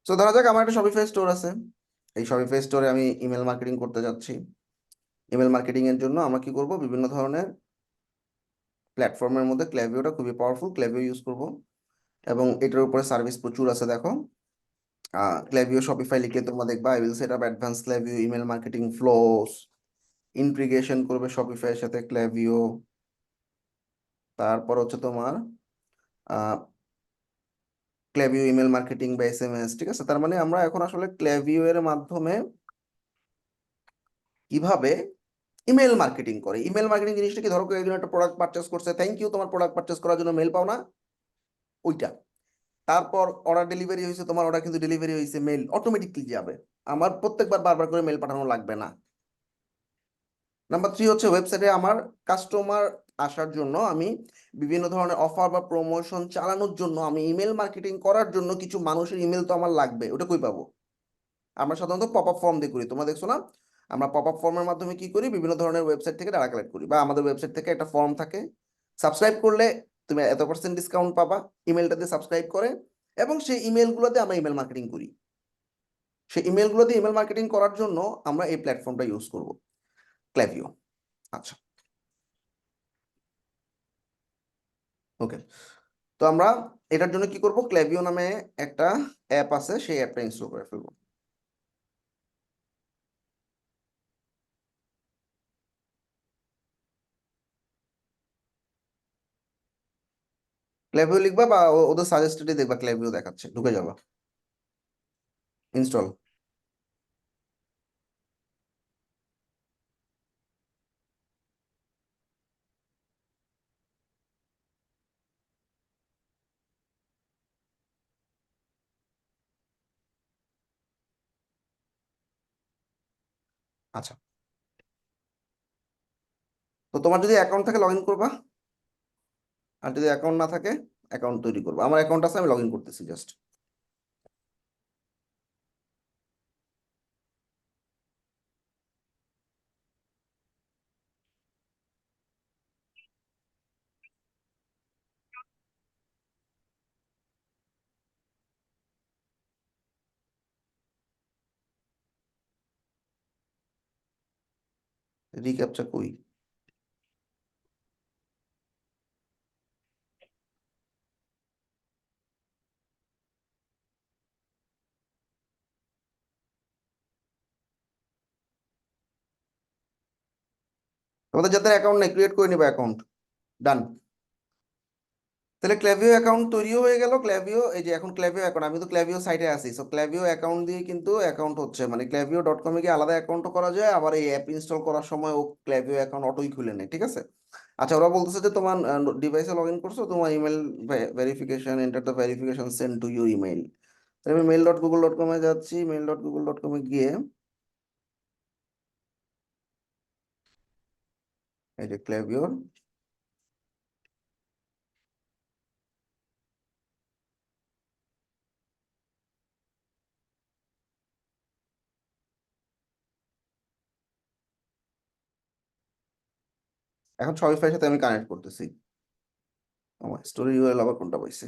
তো ধরা যাক আমার একটা শপিফাই স্টোর আছে। এই শপিফাই স্টোরে আমি ইমেল মার্কেটিং করতে যাচ্ছি। ইমেল মার্কেটিং এর জন্য আমরা কি করব, বিভিন্ন ধরনের প্ল্যাটফর্মের মধ্যে ক্ল্যাভিওটা খুবই পাওয়ারফুল, ক্ল্যাভিও ইউজ করব। এবং এটার উপরে সার্ভিস প্রচুর আছে, দেখো। ক্ল্যাভিও শপিফাই লিখলে তোমরা দেখবা I will set up advance Klaviyo email marketing flows, integration করবে শপিফাই এর সাথে ক্ল্যাভিও। তারপর হচ্ছে তোমার ক্ল্যাভিও ইমেল মার্কেটিং বা এসএমএস, ঠিক আছে। তার মানে আমরা এখন আসলে ক্ল্যাভিও এর মাধ্যমে কিভাবে ইমেল মার্কেটিং করে। ইমেল মার্কেটিং জিনিসটা কি, ধরো কেউ একজন একটা প্রোডাক্ট পারচেস করছে, থ্যাংক ইউ তোমার প্রোডাক্ট পারচেস করার জন্য, মেল পাও না ওইটা। তারপর অর্ডার ডেলিভারি হয়েছে, তোমার অর্ডার কিন্তু ডেলিভারি হয়েছে, মেল অটোমেটিকলি যাবে। আমার প্রত্যেকবার বারবার করে মেল পাঠানো লাগবে না। নাম্বার থ্রি হচ্ছে ওয়েবসাইটে আমার কাস্টমার আসার জন্য আমি বিভিন্ন ধরনের অফার বা প্রমোশন চালানোর জন্য আমি ইমেল মার্কেটিং করার জন্য কিছু মানুষের ইমেল তো আমার লাগবে, ওটা কই পাবো? আমরা সাধারণত পপ আপ ফর্ম দিয়ে করি, তোমরা দেখছো না? আমরা পপ আপ ফর্মের মাধ্যমে কি করি, বিভিন্ন ধরনের ওয়েবসাইট থেকে ডাটা কালেক্ট করি, বা আমাদের ওয়েবসাইট থেকে একটা ফর্ম থাকে। সাবস্ক্রাইব করলে তুমি এত% ডিসকাউন্ট পাবা, ইমেলটা দিয়ে সাবস্ক্রাইব করে। এবং সেই ইমেলগুলোতে আমরা ইমেল মার্কেটিং করি। সেই ইমেলগুলোতে ইমেল মার্কেটিং করার জন্য আমরা এই প্ল্যাটফর্মটা ইউজ করব, ক্ল্যাভিও। আচ্ছা, ওকে। তো আমরা এটার জন্য কি করব, ক্ল্যাভিও নামে একটা অ্যাপ আছে, সেই অ্যাপটা ইনস্টল করে ফেলবো। ক্ল্যাভিও লিখবা বা ওদের সাজেস্টেডে দেখবা ক্ল্যাভিও দেখাচ্ছে, ঢুকে যাবা, ইনস্টল। আচ্ছা, তো তোমার যদি অ্যাকাউন্ট থাকে লগ ইন করবা, আর যদি অ্যাকাউন্ট না থাকে অ্যাকাউন্ট তৈরি করবো। আমার অ্যাকাউন্ট আছে, আমি লগ ইন করতেছি জাস্ট। রিক্যাপচা কই? তোমাদের যাদের অ্যাকাউন্ট নেই ক্রিয়েট করে নিবা অ্যাকাউন্ট, ডান। তাহলে ক্ল্যাভিও অ্যাকাউন্ট তৈরিও হয়ে গেল। ক্ল্যাভিও, এই যে এখন ক্ল্যাভিও অ্যাকাউন্ট, আমি তো ক্ল্যাভিও সাইটে আছি, সো ক্ল্যাভিও অ্যাকাউন্ট দিয়ে কিন্তু অ্যাকাউন্ট হচ্ছে, মানে ক্ল্যাভিও.com এ গিয়ে আলাদা অ্যাকাউন্টও করা যায়, আবার এই অ্যাপ ইনস্টল করার সময় ও ক্ল্যাভিও অ্যাকাউন্ট অটোই খুলে নেয়, ঠিক আছে। আচ্ছা, ওরা বলতেছে যে তোমার ডিভাইসে লগ ইন করছো, তোমার email verification, enter the verification send to your email. আমি mail.google.com-এ যাচ্ছি, mail.google.com-এ গিয়ে এই যে ক্ল্যাভিওর, এখন শপিফাইয়ের সাথে আমি কানেক্ট করতেছি। আমার স্টোরি ইউআরএল আবার কোনটা পাইছে?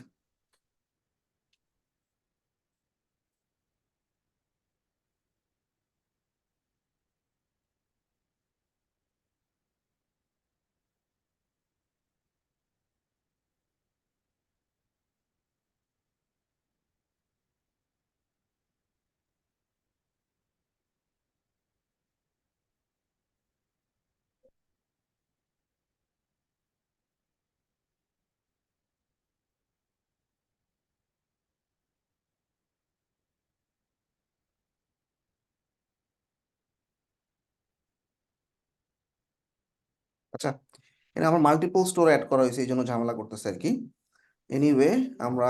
আচ্ছা, এটা আমার মাল্টিপল স্টোর অ্যাড করা হয়েছে, এই জন্য ঝামেলা করতেছে আর কি। এনিওয়ে, আমরা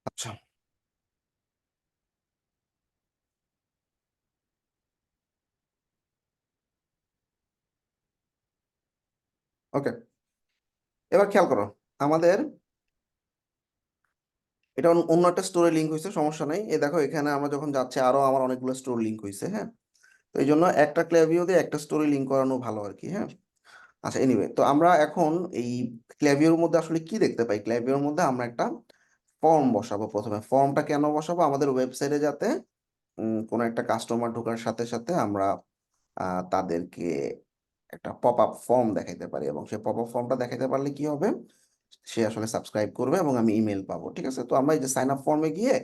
আচ্ছা, ওকে, এবার খেয়াল করো, আমাদের এটা অন্য একটা স্টোরে লিঙ্ক হয়েছে, সমস্যা নাই। এই দেখো এখানে আমরা যখন যাচ্ছি আরো আমার অনেকগুলো স্টোর লিঙ্ক হয়েছে, হ্যাঁ। তো এই জন্য একটা ক্ল্যাভিও দিয়ে একটা স্টোরি লিঙ্ক করানো ভালো আর কি, হ্যাঁ। আচ্ছা, এনিওয়ে, তো আমরা এখন এই ক্ল্যাভিওর মধ্যে আসলে কি দেখতে পাই? ক্ল্যাভিওর মধ্যে আমরা একটা ফর্ম বসাবো। প্রথমে ফর্মটা কেন বসাবো? আমাদের ওয়েবসাইটে যাতে কোনো একটা কাস্টমার ঢোকার সাথে সাথে আমরা তাদেরকে একটা পপ আপ ফর্ম দেখাইতে পারি, এবং সেই পপ আপ ফর্মটা দেখাইতে পারলে কি হবে, সে আসলে সাবস্ক্রাইব করবে এবং আমি ইমেল পাবো। ঠিক আছে, তো আমরা এই যে সাইন আপ ফর্মে গিয়ে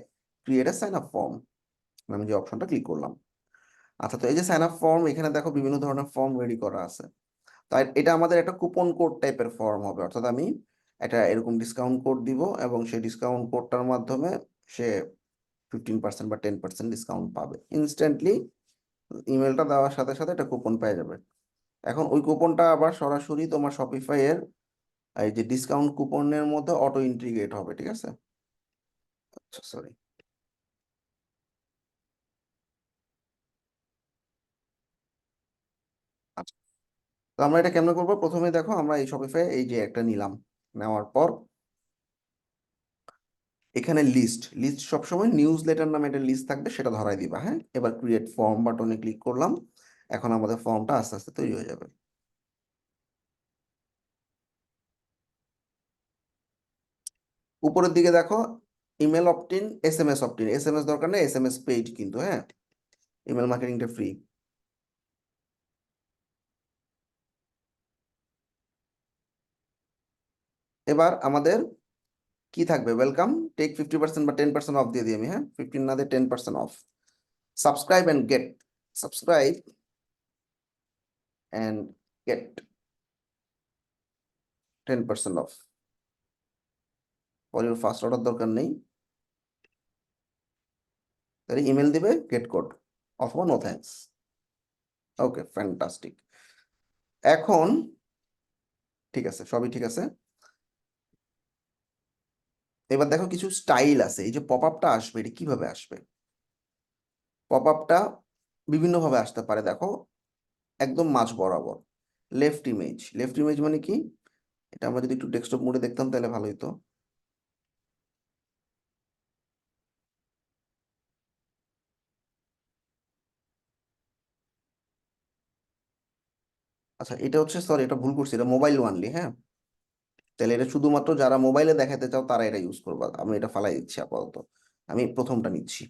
create a sign up form, আমি যে অপশনটা ক্লিক করলাম। আচ্ছা, তো এই যে সাইন আপ ফর্ম, এখানে দেখো বিভিন্ন ধরনের ফর্ম রেডি করা আছে। তাই এটা আমাদের একটা কুপন কোড টাইপের ফর্ম হবে, অর্থাৎ আমি একটা এরকম ডিসকাউন্ট কোড দিব এবং সেই ডিসকাউন্ট কোডটার মাধ্যমে সে 15% বা 10% ডিসকাউন্ট পাবে ইনস্ট্যান্টলি। ইমেলটা দেওয়ার সাথে সাথে একটা কুপন পেয়ে যাবে। এখন ওই কুপনটা আবার সরাসরি তোমার শপিফাই এর এই যে ডিসকাউন্ট কুপনের মধ্যে অটো ইন্টিগ্রেট হবে। ঠিক আছে, আচ্ছা সরি। আচ্ছা, তো আমরা এটা কেমনে করবো? প্রথমে দেখো, আমরা এই শপিফাই এই যে একটা নিলাম, নেওয়ার পর এখানে লিস্ট লিস্ট সবসময় নিউজ লেটার নামে একটা লিস্ট থাকবে, সেটা ধরাই দিবা। হ্যাঁ, এবার ক্রিয়েট ফর্ম বাটনে ক্লিক করলাম। এখন আমাদের ফর্মটা আস্তে আস্তে তৈরি হয়ে যাবে। উপরের দিকে দেখো, email opt in, S M S opt in. S M S দরকার নেই, এস এম এস পেইড কিন্তু, হ্যাঁ। ইমেল মার্কেটিংটা ফ্রি। এবার আমাদের কি থাকবে? ওয়েলকাম, টেক 50% বা 10% অফ দিয়ে দিই আমি, হ্যাঁ, 15 না দিয়ে 10% off. Subscribe and get, subscribe and get 10% off. For your first order দরকার নেই, তাহলে ইমেল দিবে গেট কোড অথবা নো থ্যাঙ্কস। Okay, fantastic. এখন ঠিক আছে, সবই ঠিক আছে। এবার দেখো কিছু স্টাইল আছে। এই যে পপ আপটা আসবে, এটা কিভাবে আসবে? পপ আপটা বিভিন্নভাবে আসতে পারে। দেখো, একদম মাঝ বরাবর লেফট ইমেজ। লেফট ইমেজ মানে কি? এটা আমরা যদি একটু ডেস্কটপ মোডে দেখতাম তাহলে ভালো হতো। আচ্ছা, এটা হচ্ছে, সরি এটা ভুল করছি, এটা মোবাইল ওয়ানলি, হ্যাঁ। তাহলে এটা শুধুমাত্র যারা মোবাইলে দেখাতে চাও তারা এটা ইউজ করবা। আমি এটা ফালাই দিচ্ছি আপাতত, আমি প্রথমটা নিচ্ছি।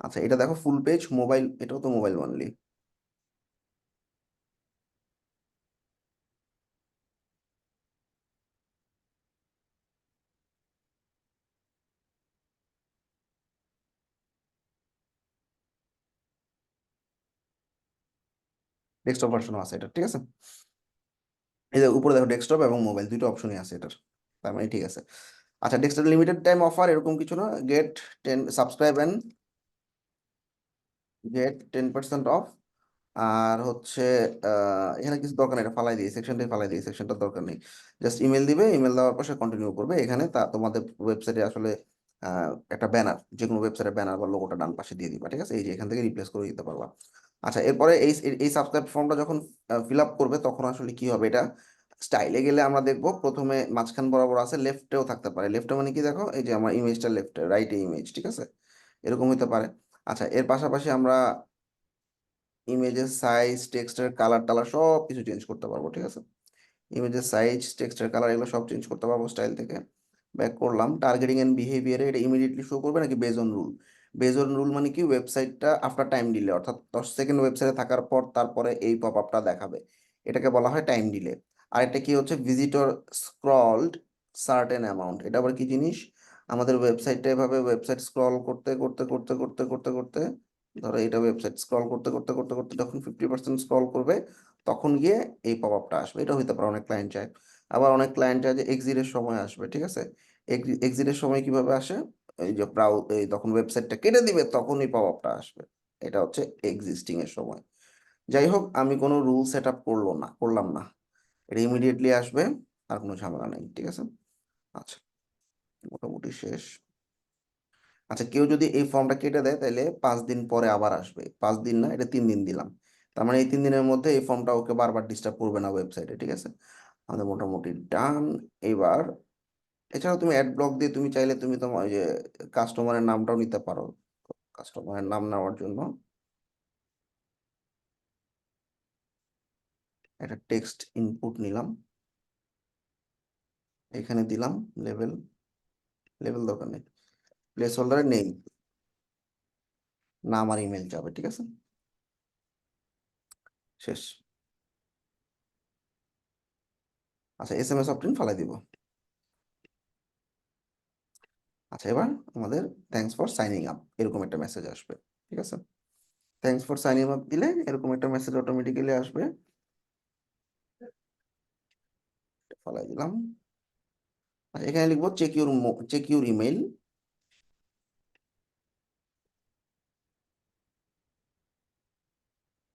আচ্ছা, এটা দেখো ফুল পেজ মোবাইল, এটাও তো মোবাইল ওয়ানলি। ডেস্কটপ ভার্সনও আছে এটা, ঠিক আছে। এই যে উপরে দেখো ডেস্কটপ এবং মোবাইল দুটো অপশনই আছে এটার, তার মানে ঠিক আছে। আচ্ছা, ডেস্কটপ লিমিটেড টাইম অফার এরকম কিছু না, get 10, subscribe and get 10% off. আর হচ্ছে এখানে কিছু দরকার নেই, এটা ফালাই দিই, সেকশনটাই ফালাই দিই, সেকশনটা দরকার নেই। জাস্ট ইমেল দিবে, ইমেল দেওয়ার পর সে কন্টিনিউ করবে। এখানে তা তোমাদের ওয়েবসাইটে আসলে একটা ব্যানার, যে কোনো ওয়েবসাইটের ব্যানার বা লোগোটা ডান পাশে দিয়ে দিবা। ঠিক আছে, এই যে এখান থেকে রিপ্লেস করে দিতে পারবা। আচ্ছা, এরপরে এই এই সাবস্ক্রাইব ফর্মটা যখন ফিল আপ করবে তখন আসলে কি হবে? এটা স্টাইলে গেলে আমরা দেখবো প্রথমে মাঝখান বরাবর আছে, লেফটেও থাকতে পারে। লেফটে মানে কি? দেখো এই যে আমার ইমেজটা লেফটে, রাইটে ইমেজ, ঠিক আছে, এরকম হতে পারে। আচ্ছা, এর পাশাপাশি আমরা ইমেজের সাইজ, টেক্সটের কালার টালার সব কিছু চেঞ্জ করতে পারবো। ঠিক আছে, ইমেজের সাইজ, টেক্সটের কালার এগুলো সব চেঞ্জ করতে পারবো স্টাইল থেকে। ব্যাক করলাম, টার্গেটিং এন্ড বিহেভিয়ারে এটা ইমিডিয়েটলি শো করবে নাকি base on rule? Base on rule মানে কি? ওয়েবসাইটটা আফটার টাইম ডিলে, অর্থাৎ 10 সেকেন্ড ওয়েবসাইটে থাকার পর তারপরে এই পপ আপটা দেখাবে, এটাকে বলা হয় টাইম ডিলে। আর এটা কি হচ্ছে? Visitor scrolled certain amount. এটা আবার কি জিনিস? আমাদের ওয়েবসাইটটা এভাবে ওয়েবসাইট স্ক্রল করতে করতে করতে করতে করতে করতে, ধরো এটা ওয়েবসাইট স্ক্রল করতে করতে করতে করতে যখন 50% স্ক্রল করবে তখন গিয়ে এই পপ আপটা আসবে। এটা হইতে পারে, অনেক ক্লায়েন্ট চায়। আবার অনেক ক্লায়েন্ট চায় যে এক্সিটের সময় আসবে। ঠিক আছে, এক্সিটের সময় কিভাবে আসে? এই যে এই তখন ওয়েবসাইটটা কেটে দিবে তখন এই পপ আপটা আসবে। এটা হচ্ছে এক্সিস্টিং এর সময়। যাই হোক, আমি কোনো রুল সেট আপ করলাম না, এটা ইমিডিয়েটলি আসবে, আর কোনো ঝামেলা নেই। ঠিক আছে, আচ্ছা, মোটামুটি শেষ। আচ্ছা, কেউ যদি এই ফর্মটা কেটে দেয় তাহলে 5 দিন পরে আবার আসবে। 5 দিন না, এটা 3 দিন দিলাম। তার মানে এই 3 দিনের মধ্যে এই ফর্মটা ওকে বারবার ডিস্টার্ব করবে না ওয়েবসাইটে, ঠিক আছে? আমাদের মোটামুটি ডান। এবার এছাড়াও তুমি অ্যাড ব্লক দিয়ে তুমি চাইলে তুমি তোমার ওই যে কাস্টমারের নামটাও নিতে পারো। কাস্টমারের নাম নেওয়ার জন্য একটা টেক্সট ইনপুট নিলাম, এখানে দিলাম লেভেল। লেভেল দরকার নেই, প্লেস হোল্ডারে নেই, নাম আর ইমেল যাবে, ঠিক আছে? শেষ। আচ্ছা, SMS অপশন ফালাই দিব। আচ্ছা, এবার আমাদের থ্যাঙ্কস ফর সাইনিং আপ এরকম একটা মেসেজ আসবে, ঠিক আছে? থ্যাঙ্কস ফর সাইনিং আপ দিলে এরকম একটা মেসেজ অটোমেটিক্যালি আসবে। ফালাই দিলাম। আচ্ছা, এখানে লিখবো check your email.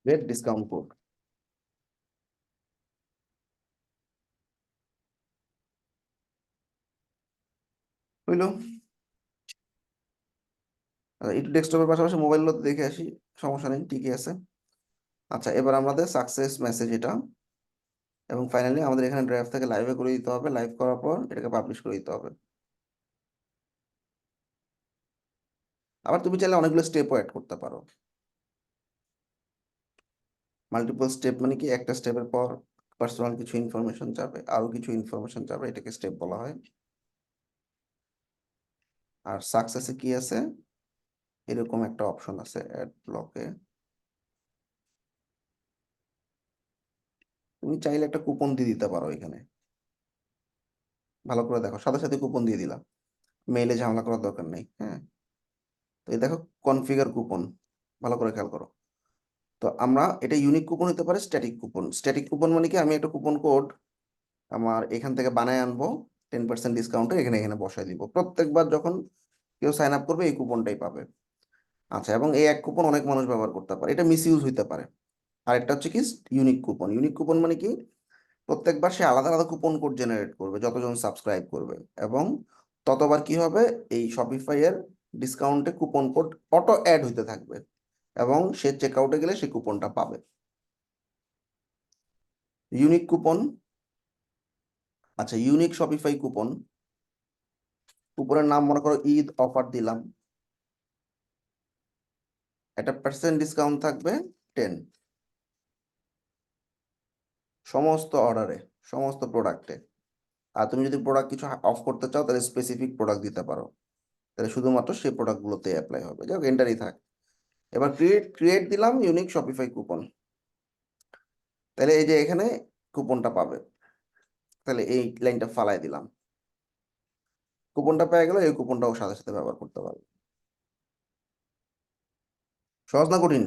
Get discount code. হইলো। একটু ডেস্কটপের পাশাপাশি মোবাইলগুলোতে দেখে আসি, সমস্যা নেই, ঠিকই আছে। আচ্ছা, এবার আমাদের সাকসেস মেসেজ এটা। এবং ফাইনালি আমাদের এখানে ড্রাইভ থেকে লাইভে করে দিতে হবে, লাইভ করার পর এটাকে পাবলিশ করে দিতে হবে। আবার তুমি চাইলে অনেকগুলো স্টেপও অ্যাড করতে পারো। মাল্টিপল স্টেপ মানে কি, একটা স্টেপের পর পার্সোনাল কিছু ইনফরমেশন যাবে, আরো কিছু ইনফরমেশন যাবে, এটাকে স্টেপ বলা হয়। আর সাকসেসে কি আছে, এরকম একটা অপশন আছে অ্যাড ব্লকে। তুমি চাইলে একটা কুপন দিয়ে দিতে পারো এখানে। ভালো করে দেখো, সাথে সাথে কুপন দিয়ে দিলাম, মেইলে ঝামেলা করার দরকার নেই। হ্যাঁ, তো এই দেখো কনফিগার কুপন, ভালো করে খেয়াল করো। তো আমরা এটা ইউনিক কুপন হতে পারে, স্ট্যাটিক কুপন। স্ট্যাটিক কুপন মানে কি, আমি একটা কুপন কোড আমার এখান থেকে বানায় আনবো, 10% ডিসকাউন্টে এখানে এখানে বসাই দিব, প্রত্যেকবার যখন কেউ সাইন আপ করবে এই কুপনটাই পাবে। আচ্ছা, এবং এই এক কুপন অনেক মানুষ ব্যবহার করতে পারে, এটা মিস ইউজ হইতে পারে। আর একটা হচ্ছে কি ইউনিক কুপন। ইউনিক কুপন মানে কি, প্রত্যেকবার সে আলাদা আলাদা কুপন কোড জেনারেট করবে যতজন সাবস্ক্রাইব করবে, এবং ততবার কি হবে, এই শপিফাই এর ডিসকাউন্টে কুপন কোড অটো অ্যাড হইতে থাকবে, এবং সে চেক আউটে গেলে সে কুপনটা পাবে। Unique coupon. আচ্ছা, ইউনিক শপিফাই কুপন। কুপনের নাম মনে করো ঈদ অফার দিলাম, একটা পার্সেন্ট ডিসকাউন্ট থাকবে 10, সমস্ত অর্ডারে, সমস্ত প্রোডাক্টে। আর তুমি যদি প্রোডাক্ট কিছু অফ করতে চাও তাহলে স্পেসিফিক প্রোডাক্ট দিতে পারো, তাহলে শুধুমাত্র সেই প্রোডাক্টগুলোতে অ্যাপ্লাই হবে। যাই হোক, এন্টারই থাক। এবার ক্রিয়েট ক্রিয়েট দিলাম ইউনিক শপিফাই কুপন, তাহলে এই যে এখানে কুপনটা পাবে, তাহলে এই লাইনটা ফালাই দিলাম, কুপনটা পেয়ে গেল, এই কুপনটাও সাথে সাথে ব্যবহার করতে পারবে। সহজ না কঠিন?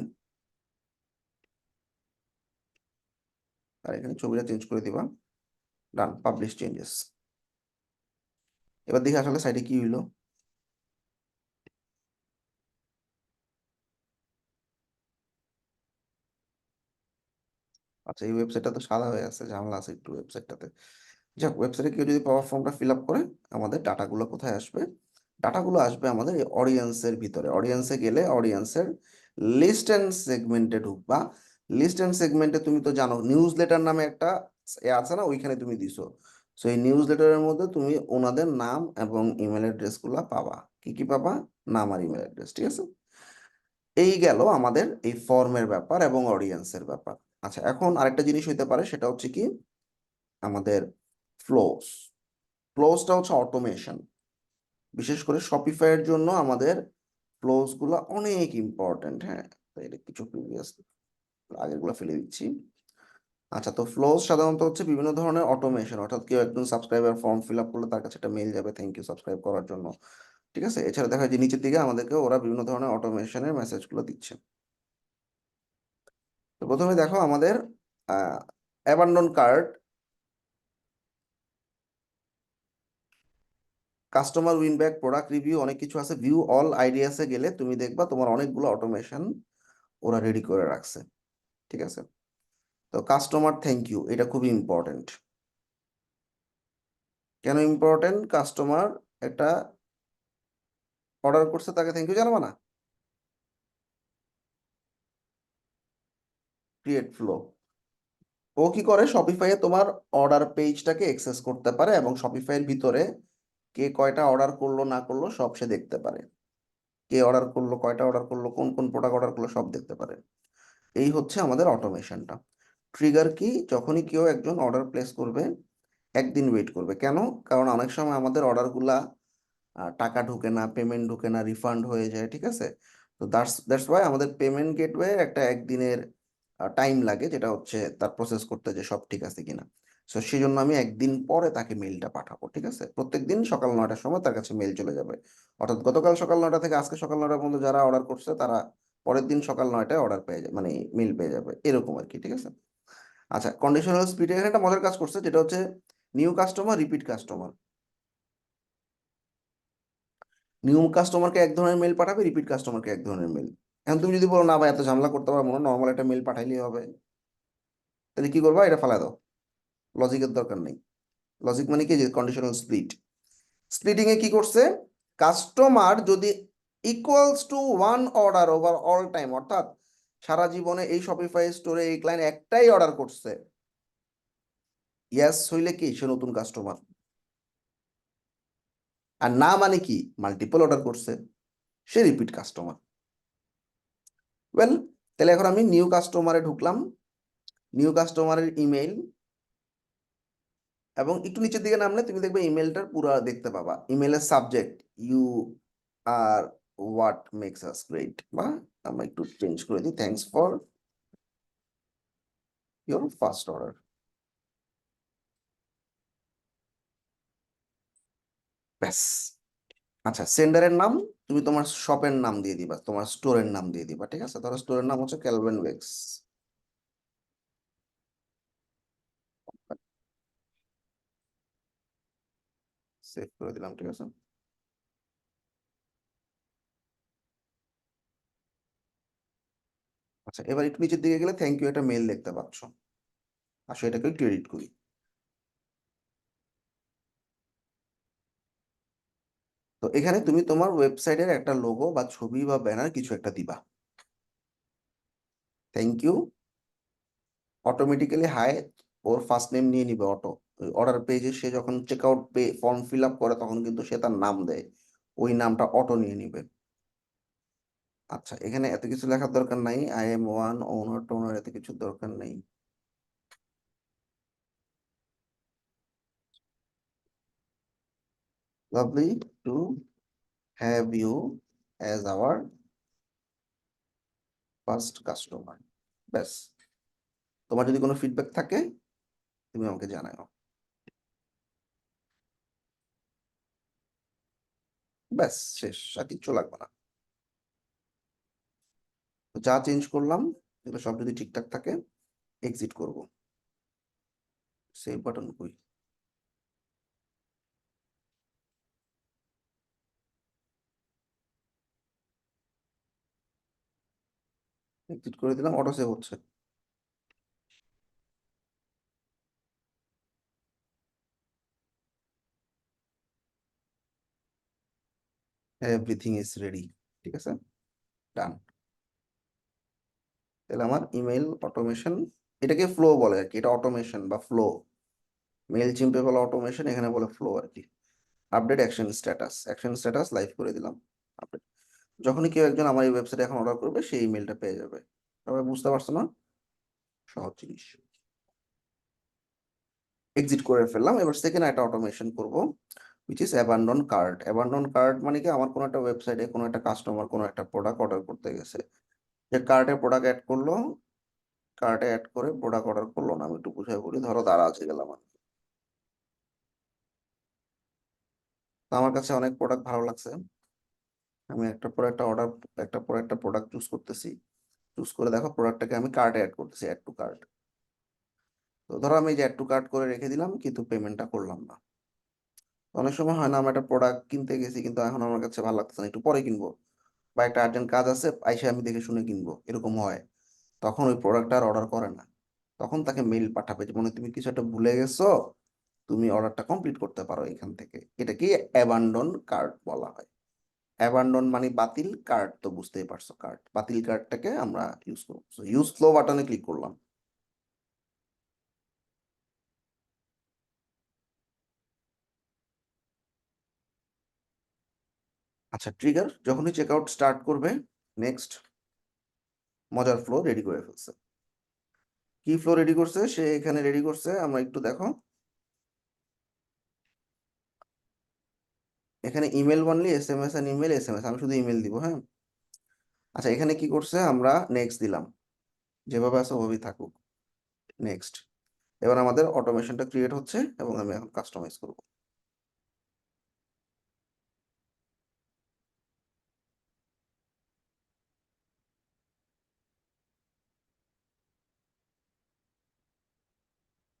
আর এখানে ছবিটা চেঞ্জ করে দিবা। ডান, পাবলিশ চেঞ্জেস। এবার দেখি আসলে সাইটে কি হইলো। আচ্ছা, এই ওয়েবসাইটটা তো সাদা হয়ে আছে, ঝামেলা আছে একটু ওয়েবসাইটটাতে। যাক, ওয়েবসাইটে কেউ যদি পাওয়ার ফর্মটা ফিল আপ করে, আমাদের ডাটাগুলো কোথায় আসবে? ডাটাগুলো আসবে আমাদের এই অডিয়েন্সের ভিতরে। অডিয়েন্সে গেলে অডিয়েন্সের লিস্ট অ্যান্ড সেগমেন্টে ঢুকবা। লিস্ট অ্যান্ড সেগমেন্টে তুমি তো জানো নিউজ লেটার নামে একটা আছে না, ওইখানে তুমি দিছো। সো এই নিউজ লেটারের মধ্যে তুমি ওনাদের নাম এবং ইমেল অ্যাড্রেস গুলা পাবা। কি কি পাবা? নাম আর ইমেল অ্যাড্রেস, ঠিক আছে? এই গেল আমাদের এই ফর্মের ব্যাপার এবং অডিয়েন্সের ব্যাপার। আচ্ছা, এখন আরেকটা জিনিস হইতে পারে, সেটা হচ্ছে কি, আমাদের ফ্লোস। ফ্লোসটা হচ্ছে অটোমেশন। বিশেষ করে শপিফাই এর জন্য আমাদের ফ্লোস গুলো অনেক ইম্পর্টেন্ট। হ্যাঁ, তো এটা কিছু প্রিভিয়াস আগের গুলো ফেলে দিচ্ছি। আচ্ছা, তো ফ্লোস সাধারণত হচ্ছে বিভিন্ন ধরনের অটোমেশন, অর্থাৎ কেউ একজন সাবস্ক্রাইবার ফর্ম ফিল আপ করলে তার কাছে একটা মেইল যাবে, থ্যাংক ইউ সাবস্ক্রাইব করার জন্য, ঠিক আছে? এছাড়া দেখা যায় যে নিচের দিকে আমাদেরকে ওরা বিভিন্ন ধরনের অটোমেশনের মেসেজগুলো দিচ্ছে। তো প্রথমে দেখো আমাদের abandon cart, customer win back, product review, অনেক কিছু আছে। ভিউ অল আইডিয়াসে গেলে তুমি দেখবা তোমার অনেকগুলো অটোমেশন ওরা রেডি করে রাখছে, ঠিক আছে? তো কাস্টমার থ্যাংক ইউ, এটা খুবই ইম্পর্টেন্ট। কেন ইম্পর্টেন্ট? কাস্টমার একটা অর্ডার করছে, তাকে থ্যাংক ইউ জানাবা না? Create flow. ও কি করে, শপিফাইয়ে তোমার অর্ডার পেজটাকে অ্যাক্সেস করতে পারে এবং শপিফাইয়ের ভিতরে কে কয়টা অর্ডার করলো না করলো সব সে দেখতে পারে। কে অর্ডার করলো, কয়টা অর্ডার করলো, কোন কোন প্রোডাক্ট অর্ডার করলো সব দেখতে পারে। এই হচ্ছে আমাদের অটোমেশনটা। ট্রিগার কি, যখনই কেউ একজন অর্ডার প্লেস করবে একদিন ওয়েট করবে। কেন? কারণ অনেক সময় আমাদের অর্ডারগুলা টাকা ঢুকে না, পেমেন্ট ঢুকে না, রিফান্ড হয়ে যায়, ঠিক আছে? তো দ্যাটস ওয়াই আমাদের পেমেন্ট গেটওয়ে একটা একদিনের টাইম লাগে, যেটা হচ্ছে তার প্রসেস করতে, যে সব ঠিক আছে কিনা। সো সেই জন্য আমি একদিন পরে তাকে মেইলটা পাঠাবো, ঠিক আছে? প্রত্যেকদিন সকাল 9টার সময় তার কাছে মেইল চলে যাবে। অর্থাৎ গতকাল সকাল 9টা থেকে আজকে সকাল 9টা পর্যন্ত যারা অর্ডার করছে তারা পরের দিন সকাল 9টায় অর্ডার পেয়ে যাবে, মানে মেইল পেয়ে যাবে, এরকম আর কি, ঠিক আছে? আচ্ছা, কন্ডিশনাল স্পিডে এখানে একটা মজার কাজ করছে, যেটা হচ্ছে new customer, repeat customer. New কাস্টমারকে এক ধরনের মেল পাঠাবে, রিপিট কাস্টমারকে এক ধরনের মেল। এখন তুমি যদি বলো না ভাই এত ঝামেলা করতে পারবো না, নর্মাল একটা মেল পাঠাইলেই হবে, তাহলে কি করবা? এটা ফালাই দাও, লজিকের দরকার নেই। লজিক মানে কি, যে কন্ডিশনাল স্প্লিট। স্প্লিটিং এ কি করছে, কাস্টমার যদি equals to one order over all time, অর্থাৎ সারা জীবনে এই শপিফাই স্টোরে এই ক্লায়েন্ট একটাই অর্ডার করছে, ইয়েস হইলে কি সে নতুন কাস্টমার। আর না মানে কি, মাল্টিপল অর্ডার করছে, সে রিপিট কাস্টমার। ওয়েল, তাহলে এখন আমি নিউ কাস্টমারে ঢুকলাম। নিউ কাস্টমারের ইমেইল, এবং একটু নিচের দিকে নামলে তুমি দেখবে ইমেলটার পুরো দেখতে পাবা। ইমেলের subject, you are what makes us great, বা আমরা একটু চেঞ্জ করে দিই, thanks for your first order. ব্যাস। আচ্ছা, সেন্ডারের নাম তুমি তোমার শপের নাম দিয়ে দিবা, তোমার স্টোরের নাম দিয়ে দিবা, ঠিক আছে? ধরো স্টোরের নাম হচ্ছে ক্যালভিন ওয়েক্স। সেভ করে দিলাম, ঠিক আছে? আচ্ছা, এবার একটু নিচের দিকে গেলে থ্যাংক ইউ একটা মেল দেখতে পাচ্ছ। আসো এটাকে ক্রেডিট করি। তো এখানে তুমি তোমার ওয়েবসাইটের একটা লোগো বা ছবি বা ব্যানার কিছু একটা দিবা। থ্যাংক ইউ, অটোমেটিক্যালি হাই, ওর ফার্স্ট নেম নিয়ে নিবে অটো। অর্ডার পেজে সে যখন check out form fill up করে তখন কিন্তু সে তার নাম দেয়, ওই নামটা অটো নিয়ে নিবে। আচ্ছা, এখানে এত কিছু লেখার দরকার নাই, I am one owner toner, এত কিছু দরকার নেই। Lovely to have you as our first customer. ব্যাস। তোমার যদি কোনো ফিডব্যাক থাকে তুমি আমাকে জানাও। ব্যাস, শেষ, আর কিচ্ছু লাগবে না। তো যা চেঞ্জ করলাম এগুলো সব যদি ঠিকঠাক থাকে, এক্সিট করব। সেভ বাটন কই? এক্সিট করে দিলাম, অটো সেভ হচ্ছে। এভরিথিং ইজ রেডি, ঠিক আছে, ডান। তাহলে আমার ইমেল অটোমেশন, এটাকে ফ্লো বলে আর কি, এটা অটোমেশন বা ফ্লো। মেল চিম্পে বলে অটোমেশন, এখানে বলে ফ্লো আর কি। Update action status, action status live করে দিলাম। আপডেট, যখনই কেউ একজন আমার এই ওয়েবসাইটে এখন অর্ডার করবে সেই ইমেলটা পেয়ে যাবে। সবাই বুঝতে পারছো না? সহজ জিনিস। এক্সিট করে ফেললাম। এবার সেকেন্ড একটা অটোমেশন করব, which is abandon cart. Abandon cart মানে কি, আমার কোনো একটা ওয়েবসাইটে কোনো একটা কাস্টমার কোনো একটা প্রোডাক্ট অর্ডার করতে গেছে, যে কার্টে প্রোডাক্ট অ্যাড করলো, কার্টে অ্যাড করে প্রোডাক্ট অর্ডার করলো না। আমি একটু বুঝাই বলি, ধরো দারাজে গেলাম আমি। তো আমার কাছে অনেক প্রোডাক্ট ভালো লাগছে, আমি একটা পর একটা অর্ডার, একটা পর একটা প্রোডাক্ট চুজ করতেছি। চুজ করে দেখো প্রোডাক্টটাকে আমি কার্টে অ্যাড করতেছি, অ্যাড টু কার্ট। তো ধরো আমি যে অ্যাড টু কার্ট করে রেখে দিলাম কিন্তু পেমেন্টটা করলাম না। অনেক সময় হয় না, আমি একটা প্রোডাক্ট কিনতে গেছি কিন্তু এখন আমার কাছে ভালো লাগছে না, একটু পরে কিনবো, বা একটা আর্জেন্ট কাজ আছে আইসে আমি দেখে শুনে কিনবো, এরকম হয়। তখন ওই প্রোডাক্টটা আর অর্ডার করে না। তখন তাকে মেইল পাঠাবে যে মনে হয় তুমি কিছু একটা ভুলে গেছো, তুমি অর্ডারটা কমপ্লিট করতে পারো এখান থেকে। এটা কি অ্যাবান্ডন কার্ট বলা হয়। অ্যাবান্ডন মানে বাতিল, কার্ড তো বুঝতেই পারছো, কার্ড বাতিল কার্ডটাকে আমরা ইউজ করবো। ইউজ ফ্লো বাটনে ক্লিক করলাম। আচ্ছা, ট্রিগার যখনই চেক আউট স্টার্ট করবে, নেক্সট মজার ফ্লো রেডি করে ফেলছে। কি ফ্লো রেডি করছে সে এখানে রেডি করছে, আমরা একটু দেখো। এখানে email only, S M S, email, S M S, আমি শুধু ইমেল দিব, হ্যাঁ। আচ্ছা, এখানে কি করছে, আমরা নেক্সট দিলাম, যেভাবে আছে ওভাবেই থাকুক, নেক্সট। এবার আমাদের অটোমেশনটা ক্রিয়েট হচ্ছে এবং আমি এখন কাস্টমাইজ করব।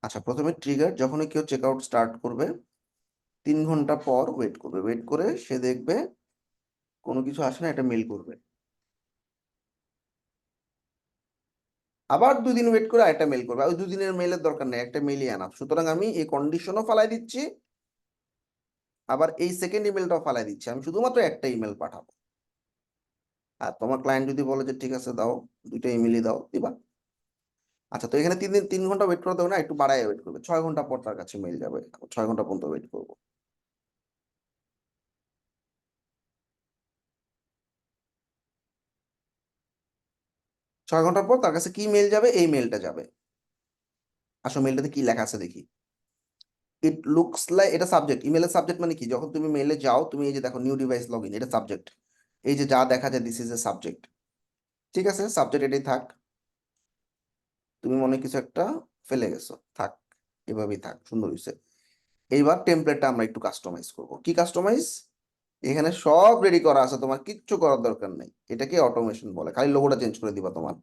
আচ্ছা, প্রথমে ট্রিগার যখনই কেউ চেক আউট স্টার্ট করবে 3 ঘন্টা পর ওয়েট করবে, ওয়েট করে সে দেখবে কোনো কিছু আসে না, এটা মেল করবে। আবার 2 দিন ওয়েট করে একটা মেল করবে, ওই 2 দিনের মেলের দরকার নেই, একটা মেলই আনা। সুতরাং আমি এই কন্ডিশনও ফালাই দিচ্ছি, আবার এই সেকেন্ড ইমেলটাও ফালাই দিচ্ছি, আমি শুধুমাত্র একটা ইমেল পাঠাবো। আর তোমার ক্লায়েন্ট যদি বলে যে ঠিক আছে দাও, 2টা ইমেলই দাও, দিবা। আচ্ছা, তো এখানে 3 ঘন্টা ওয়েট করতে হবে না, একটু বাড়ায় ওয়েট করবে, 6 ঘন্টা পর তার কাছে মেল যাবে, 6 ঘন্টা পর্যন্ত ওয়েট করবো। 6 ঘন্টা পর তার কাছে কি মেল যাবে, এই মেলটা যাবে। আসলে মেলটাতে কি লেখা আছে দেখি। ইট লুকস লাইক, এটা সাবজেক্ট, ইমেলের সাবজেক্ট মানে কি, যখন তুমি মেলে যাও, তুমি এই যে দেখো নিউ ডিভাইস লগ ইন, এটা সাবজেক্ট। এই যে যা দেখা যায়, দিস ইজ এ সাবজেক্ট। ঠিক আছে, সাবজেক্ট এটাই থাক। তুমি মনে হয় কিছু একটা ফেলে গেছো, থাক, এভাবেই থাক, সুন্দর হয়েছে। এইবার টেমপ্লেটটা আমরা একটু কাস্টমাইজ করব। কি কাস্টমাইজ? এখানে সব রেডি করা আছে, তোমার কিচ্ছু করার দরকার নেই, এটাকে অটোমেশন বলে, খালি লোগোটা চেঞ্জ করে দিবা তোমার।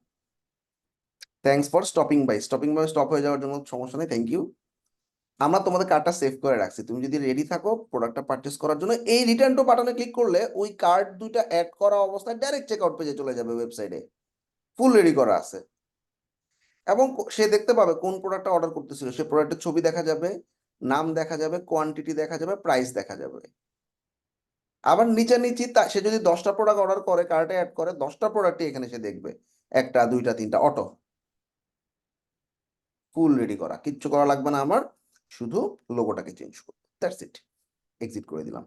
Thanks for stopping by, stopping by stop হয়ে যাওয়ার জন্য সমস্যা নেই, থ্যাংক ইউ। আমরা তোমাদের কার্ডটা সেভ করে রাখছি, তুমি যদি রেডি থাকো প্রোডাক্টটা পারচেস করার জন্য, এই রিটার্ন টু বাটনে ক্লিক করলে ওই কার্ড দুইটা অ্যাড করা অবস্থায় ডাইরেক্ট চেক আউট পেজে চলে যাবে, ওয়েবসাইটে ফুল রেডি করা আছে। এবং সে দেখতে পাবে কোন প্রোডাক্টটা অর্ডার করতেছিল, সে প্রোডাক্টের ছবি দেখা যাবে, নাম দেখা যাবে, কোয়ান্টিটি দেখা যাবে, প্রাইস দেখা যাবে। আবার নিচে নিচে সে যদি 10টা প্রোডাক্ট অর্ডার করে, কার্টে অ্যাড করে, 10টা প্রোডাক্টই এখানে সে দেখবে, একটা, দুইটা, তিনটা, অটো ফুল রেডি করা, কিচ্ছু করা লাগবে না আমার, শুধু লোগোটাকে চেঞ্জ করবো, দ্যাটস ইট। এক্সিট করে দিলাম।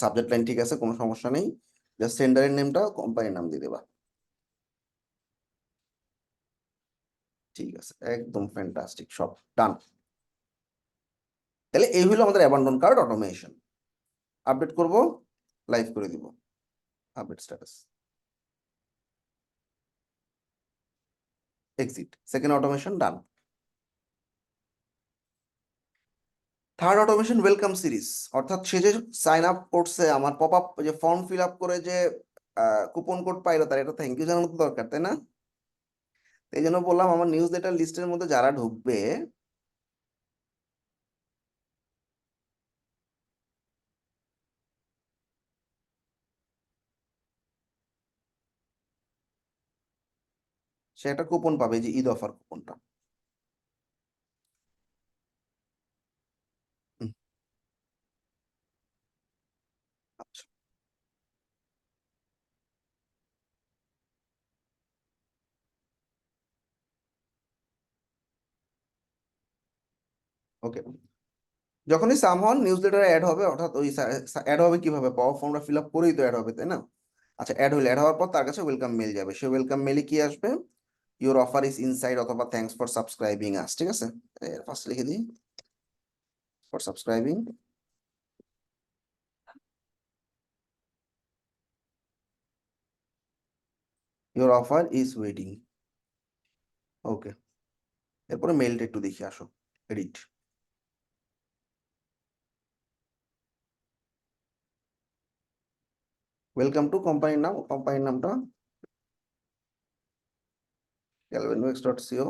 সাবজেক্ট লাইন ঠিক আছে, কোনো সমস্যা নেই, জাস্ট সেন্ডারের নেমটা কোম্পানির নাম দিয়ে দেবা। ঠিক আছে, একদম ফ্যান্টাস্টিক, সব ডান। তাহলে এই হলো আমাদের অ্যাবান্ডন কার্ড অটোমেশন। আপডেট করব, লাইভ করে দিব, update status, exit, second automation done. Third automation welcome series, অর্থাৎ সে যে সাইন আপ করছে, আমার পপ আপ যে ফর্ম ফিল আপ করে যে কুপন কোড পাইলো, তার এটা থ্যাংক ইউ জানানো তো দরকার, তাই না? এই জন্য বললাম আমার নিউজ লেটার লিস্টের মধ্যে যারা ঢুকবে, সে একটা কুপন পাবে, যে ঈদ অফার কুপনটা। আচ্ছা, ওকে। যখনই সামহাউ নিউজ লেটার অ্যাড হবে, অর্থাৎ ওই অ্যাড হবে কিভাবে, পাওয়ার ফর্মটা ফিল আপ করেই তো অ্যাড হবে, তাই না? আচ্ছা, অ্যাড হলে, অ্যাড হওয়ার পর তার কাছে ওয়েলকাম মেল যাবে, সে ওয়েলকাম মেলে কি আসবে, ইউর অফার ইজ ইনসাইড, অথবা থ্যাঙ্কস ফর সাবস্ক্রাইবিং আস, ঠিক আছে। ফার্স্ট লিখে দিই, for subscribing, your offer is waiting, okay. এরপরে মেলটা একটু দেখি, আসো, এডিট, ওয়েলকাম টু, কোম্পানির নাম, কোম্পানির নামটা galvanwex.co,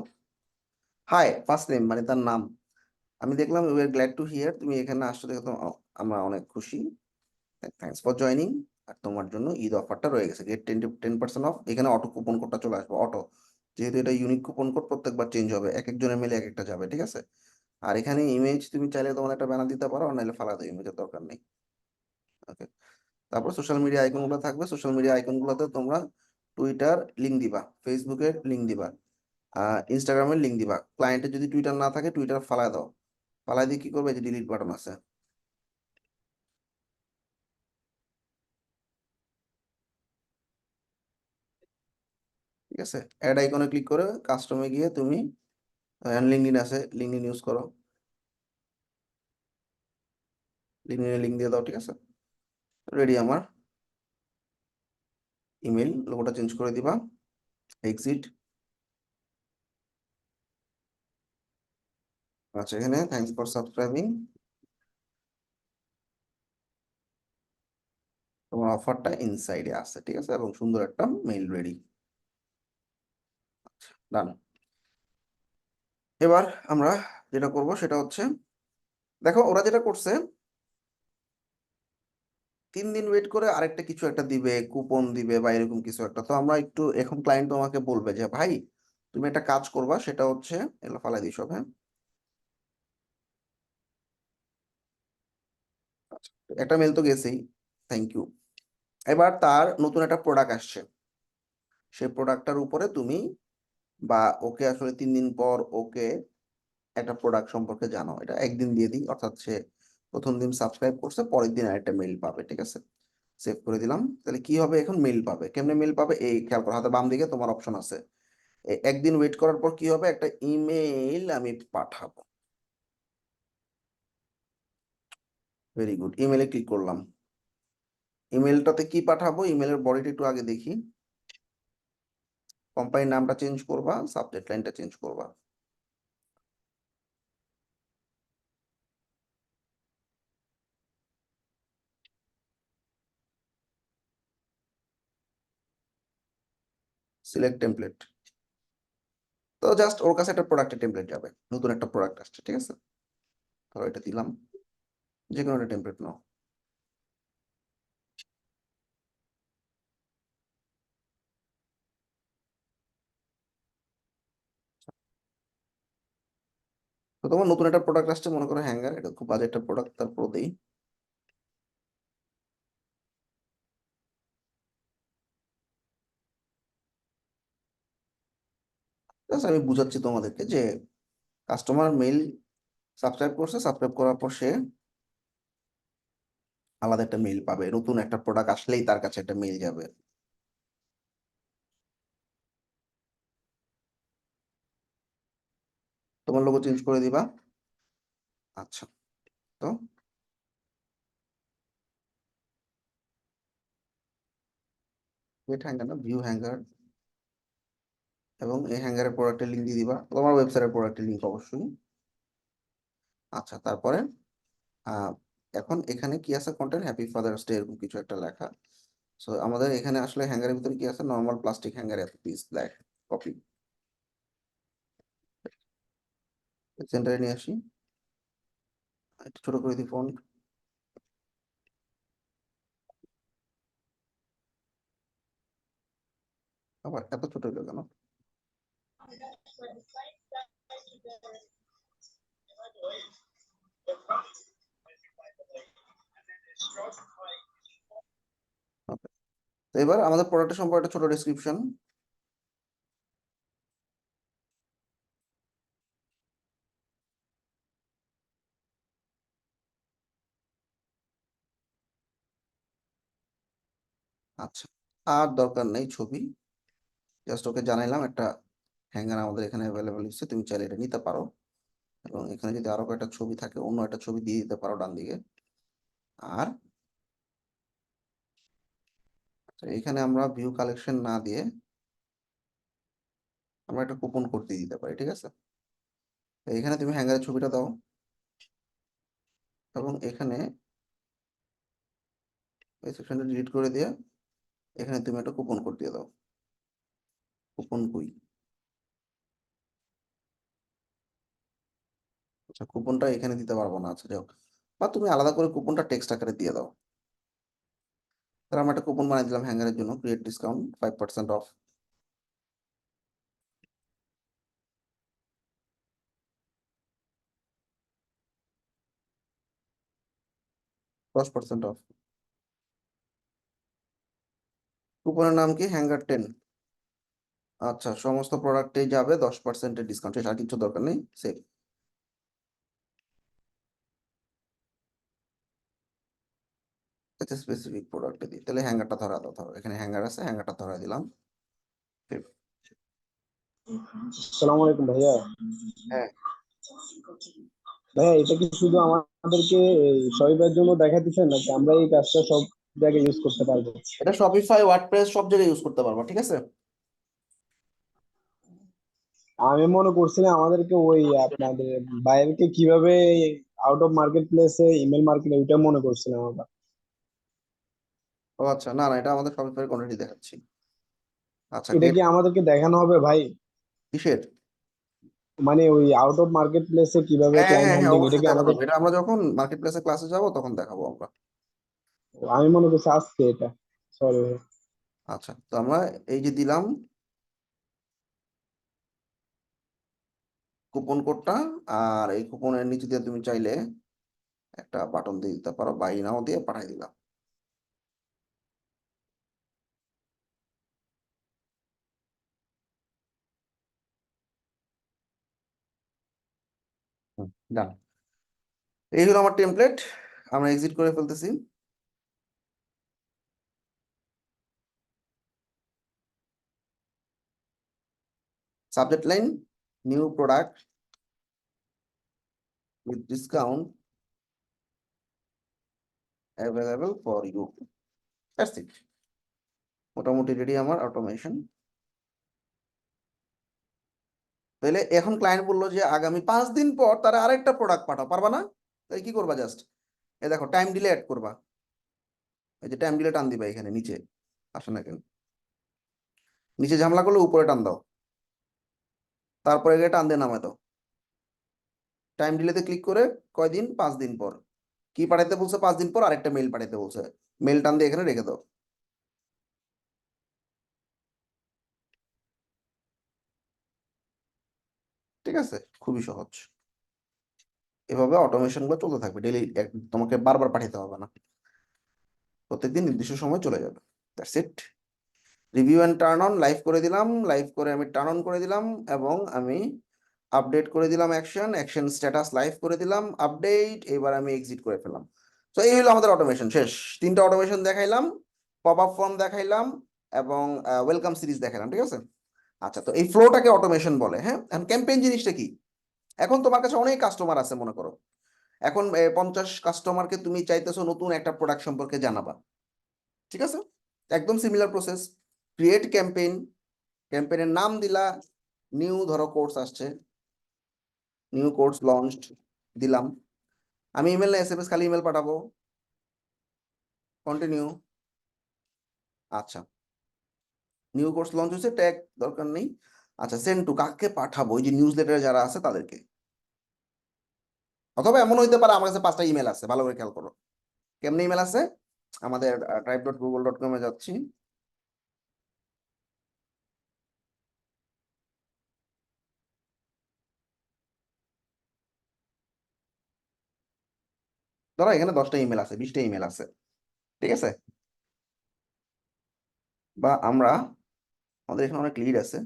হাই, ফার্স্ট নেম মানে তার নাম। আমি দেখলাম we are glad to here, তুমি এখানে আসছো দেখে তো আমরা অনেক খুশি, থ্যাঙ্কস ফর জয়নিং। আর তোমার জন্য ঈদ অফারটা রয়ে গেছে, গেট 10% অফ, এখানে অটো কুপন কোডটা চলে আসবে, অটো, যেহেতু এটা ইউনিক কুপন কোড, প্রত্যেকবার চেঞ্জ হবে, এক একজনের মেলে এক একটা যাবে, ঠিক আছে। আর এখানে ইমেজ তুমি চাইলে তোমার একটা ব্যানার দিতে পারো, নাহলে ফালা দাও, ইমেজের দরকার নেই। ওকে, তারপর সোশ্যাল মিডিয়া আইকন গুলো থাকবে, সোশ্যাল মিডিয়া আইকন গুলোতে তোমরা টুইটার লিঙ্ক দিবা, ফেসবুকের লিঙ্ক দিবা, ইনস্টাগ্রামের লিঙ্ক দিবা। ক্লায়েন্টের যদি টুইটার না থাকে, টুইটার ফালায় দাও। ফালায় দিয়ে কি করবে, যে ডিলিট বাটন আছে, ঠিক আছে, অ্যাড আইকনে ক্লিক করে কাস্টমে গিয়ে তুমি লিঙ্কডিন আছে, লিঙ্কডিন ইউজ করো, লিঙ্কডিনে লিঙ্ক দিয়ে দাও, ঠিক আছে। রেডি আমার ইমেল, লোগোটা চেঞ্জ করে দিবা, এক্সিট। আচ্ছা, এখানে থ্যাঙ্কস ফর সাবস্ক্রাইবিং, তোমার অফারটা ইনসাইডে আছে, ঠিক আছে, এবং সুন্দর একটা মেইল রেডি। ডান। এবার আমরা যেটা করব সেটা হচ্ছে, দেখো ওরা যেটা করছে, 3 দিন ওয়েট করে আরেকটা কিছু একটা দিবে, কুপন দিবে বা এরকম কিছু একটা। তো আমরা একটু, এখন ক্লায়েন্ট তোমাকে বলবে যে ভাই তুমি একটা কাজ করবা, সেটা হচ্ছে, এগুলো ফালাই দিই সব, হ্যাঁ। আচ্ছা, একটা মেল তো গেছেই, থ্যাংক ইউ। এবার তার নতুন একটা প্রোডাক্ট আসছে, সেই প্রোডাক্টটার উপরে তুমি, বা ওকে আসলে 3 দিন পর ওকে একটা প্রোডাক্ট সম্পর্কে জানো, এটা একদিন দিয়ে দিই, অর্থাৎ সে প্রথম দিন সাবস্ক্রাইব করছে, পরের দিন আরেকটা মেইল পাবে, ঠিক আছে। সেভ করে দিলাম। তাহলে কি হবে, এখন মেইল পাবে, কেমনে মেইল পাবে, এই খেয়াল করো, হাতের বাম দিকে তোমার অপশন আছে। একদিন ওয়েট করার পর কি হবে, একটা ইমেইল আমি পাঠাবো। ভেরি গুড, ইমেইলে ক্লিক করলাম। ইমেলটাতে কি পাঠাবো, ইমেলের বডিটা একটু আগে দেখি। কোম্পানির নামটা চেঞ্জ করবা, সাবজেক্ট লাইনটা চেঞ্জ করবা। Select template. তো জাস্ট ওর কাছে একটা প্রোডাক্টের টেমপ্লেট যাবে, নতুন একটা প্রোডাক্ট আসছে, ঠিক আছে। ধরো এটা দিলাম, যে কোনো একটা টেমপ্লেট নাও। তো তোমার নতুন একটা প্রোডাক্ট আসছে, মনে করো হ্যাঙ্গার, এটা খুব বাজে একটা প্রোডাক্ট, তারপর দিই। Just আমি বুঝাচ্ছি তোমাদেরকে যে কাস্টমার মেইল সাবস্ক্রাইব করছে, সাবস্ক্রাইব করার পর সে আলাদা একটা মেইল পাবে, নতুন একটা প্রোডাক্ট আসলেই তার কাছে একটা মেইল যাবে। তোমার লোগো চেঞ্জ করে দিবা। আচ্ছা, তো গেট হ্যাঙ্গার না, ভিউ হ্যাঙ্গার, এবং এই হ্যাঙ্গারের প্রোডাক্টের লিঙ্ক দিয়ে দিবা, তোমার ওয়েবসাইটের প্রোডাক্টের লিঙ্ক অবশ্যই। আচ্ছা, তারপরে আহ, এখন এখানে কি আছে, কন্টেন্ট হ্যাপি ফাদার্স ডে এরকম কিছু একটা লেখা। সো আমাদের এখানে আসলে হ্যাঙ্গারের ভিতরে কি আছে, নর্মাল প্লাস্টিক হ্যাঙ্গার এত পিস, ব্ল্যাক কপি। সেন্টারে নিয়ে আসি, একটু ছোট করে দিই ফন্ট। আবার এত ছোট হলো কেন? Okay. তো এবার আমাদের প্রোডাক্টের সম্পর্কে একটা ছোট ডেসক্রিপশন। আচ্ছা, আর দরকার নেই ছবি, জাস্ট ওকে জানাইলাম একটা হ্যাঙ্গার আমাদের এখানে অ্যাভেলেবল হচ্ছে, তুমি চাইলে এটা নিতে পারো। এবং এখানে যদি আরো কয়েকটা ছবি থাকে, অন্য একটা ছবি দিয়ে দিতে পারো ডান দিকে। আর এখানে আমরা ভিউ কালেকশন না দিয়ে আমরা একটা কুপন কোড দিয়ে দিতে পারি, ঠিক আছে। তো এখানে তুমি হ্যাঙ্গারের ছবিটা দাও, এবং এখানে এই সেকশনটা ডিলিট করে দিয়ে এখানে তুমি একটা কুপন কোড দিয়ে দাও। কুপন কুই, আচ্ছা কুপনটা এখানে দিতে পারবো না, আচ্ছা যাও, বা তুমি আলাদা করে কুপনটা টেক্সট আকারে দিয়ে দাও। তাহলে আমরা একটা কুপন বানিয়ে দিলাম হ্যাঙ্গারের জন্য, ক্রিয়েট ডিসকাউন্ট 5% অফ। 10% অফ। কুপনের নাম কি? হ্যাঙ্গার 10। আচ্ছা, সমস্ত প্রোডাক্টে যাবে 10% ডিসকাউন্ট, আর কিছু দরকার নেই, সেভ। আচ্ছা, স্পেসিফিক প্রোডাক্টে দিই, তাহলে হ্যাঙ্গারটা ধরা দাও, ধরো এখানে হ্যাঙ্গার আছে, হ্যাঙ্গারটা ধরা দিলাম। আসসালামু আলাইকুম ভাইয়া। হ্যাঁ, ভাইয়া এটা কি শুধু আমাদেরকে শপিফাইয়ের জন্য দেখাতেছেন নাকি আমরা এই কাজটা সব জায়গায় ইউজ করতে পারবো? এটা শপিফাই, ওয়ার্ডপ্রেস সব জায়গায় ইউজ করতে পারবা, ঠিক আছে। আমি মনে করছিলাম আমাদেরকে ওই আপনাদের বাইরেকে কিভাবে আউট অফ মার্কেট প্লেসে ইমেল মার্কেটে ওইটা মনে করছিলাম আমরা। ও আচ্ছা, না না, এটা আমাদের শপিফাই কোয়ান্টিটি দেখাচ্ছি। আচ্ছা, এটা গেট। কি আমাদেরকে দেখানো হবে ভাই? কিসের? মানে ওই আউট অফ মার্কেট প্লেসে কিভাবে হ্যাঁ ক্লায়েন্ট হ্যাঁ হ্যাঁ, হ্যান্ডলিং এটা অবশ্যই কি দেখানো আমাদের? হবে, এটা আমরা যখন মার্কেট প্লেসে ক্লাসে যাবো তখন দেখাবো আমরা। আমি মনে করছি আজকে এটা। সরি। আচ্ছা, তো আমরা এই যে দিলাম কুপন কোডটা, আর এই কুপনের নিচে দিয়ে তুমি চাইলে একটা বাটন দিয়ে দিতে পারো, বাই নাও দিয়ে পাঠিয়ে দিলাম। ডান। এই হলো আমার টেমপ্লেট, আমরা এক্সিট করে ফেলতেছি। Subject line, new product with discount available for you, that's it. মোটামুটি রেডি আমার অটোমেশন। তাহলে এখন ক্লায়েন্ট বললো যে আগামী 5 দিন পর তারা আরেকটা প্রোডাক্ট পাঠাও, পারবা না? তাই কি করবা? জাস্ট এ দেখো, টাইম ডিলে অ্যাড করবা। এই যে টাইম ডিলে টান দিবা এখানে নিচে, আসে না কেন? নিচে ঝামেলা করলে উপরে টান দাও, তারপরে গিয়ে টান দিয়ে নামায় দাও। টাইম ডিলেতে ক্লিক করে কয়দিন? 5 দিন পর। কি পাঠাইতে বলছে? 5 দিন পর আরেকটা মেল পাঠাইতে বলছে, মেল টান দিয়ে এখানে রেখে দাও। ঠিক আছে, খুবই সহজ। এভাবে অটোমেশন গুলো চলতে থাকবে ডেইলি, তোমাকে বারবার পাঠাতে হবে না, প্রত্যেকদিন নির্দিষ্ট সময় চলে যাবে। That's it. Review and turn on live করে দিলাম, লাইভ করে আমি টার্ন অন করে দিলাম, এবং আমি আপডেট করে দিলাম, অ্যাকশন অ্যাকশন স্ট্যাটাস লাইভ করে দিলাম, আপডেট। এবার আমি এক্সিট করে ফেললাম। তো এই হলো আমাদের অটোমেশন শেষ। 3টা অটোমেশন দেখাইলাম, পপ আপ ফর্ম দেখাইলাম, এবং ওয়েলকাম সিরিজ দেখাইলাম, ঠিক আছে। আচ্ছা, তো এই ফ্লোটাকে অটোমেশন বলে। হ্যাঁ, এখন ক্যাম্পেইন জিনিসটা কি? এখন তোমার কাছে অনেক কাস্টমার আছে মনে করো, এখন 50 কাস্টমারকে তুমি চাইতেছো নতুন একটা প্রোডাক্ট সম্পর্কে জানাবা, ঠিক আছে। একদম সিমিলার প্রসেস। ক্রিয়েট ক্যাম্পেইন, ক্যাম্পেইনের নাম দিলা, নিউ ধরো কোর্স আসছে, নিউ কোর্স লঞ্চড দিলাম। আমি ইমেল না এসএমএস, খালি ইমেল পাঠাবো। কন্টিনিউ। আচ্ছা, নিউ কোর্স লঞ্চ হয়েছে, ট্যাগ দরকার নেই। আচ্ছা, সেন্ড টু, কাকে পাঠাবো? ওই যে নিউজ লেটারে যারা আছে তাদেরকে। অথবা এমন হইতে পারে আমার কাছে 5টা ইমেল আছে, ভালো করে খেয়াল করো। কেমনে ইমেল আছে? আমাদের tribe.google.com-এ যাচ্ছি। ধরো এখানে 10টা ইমেল আছে, 20টা ইমেল আছে, ঠিক আছে। বা আমরা, আমাদের এখানে অনেক লিড আছে।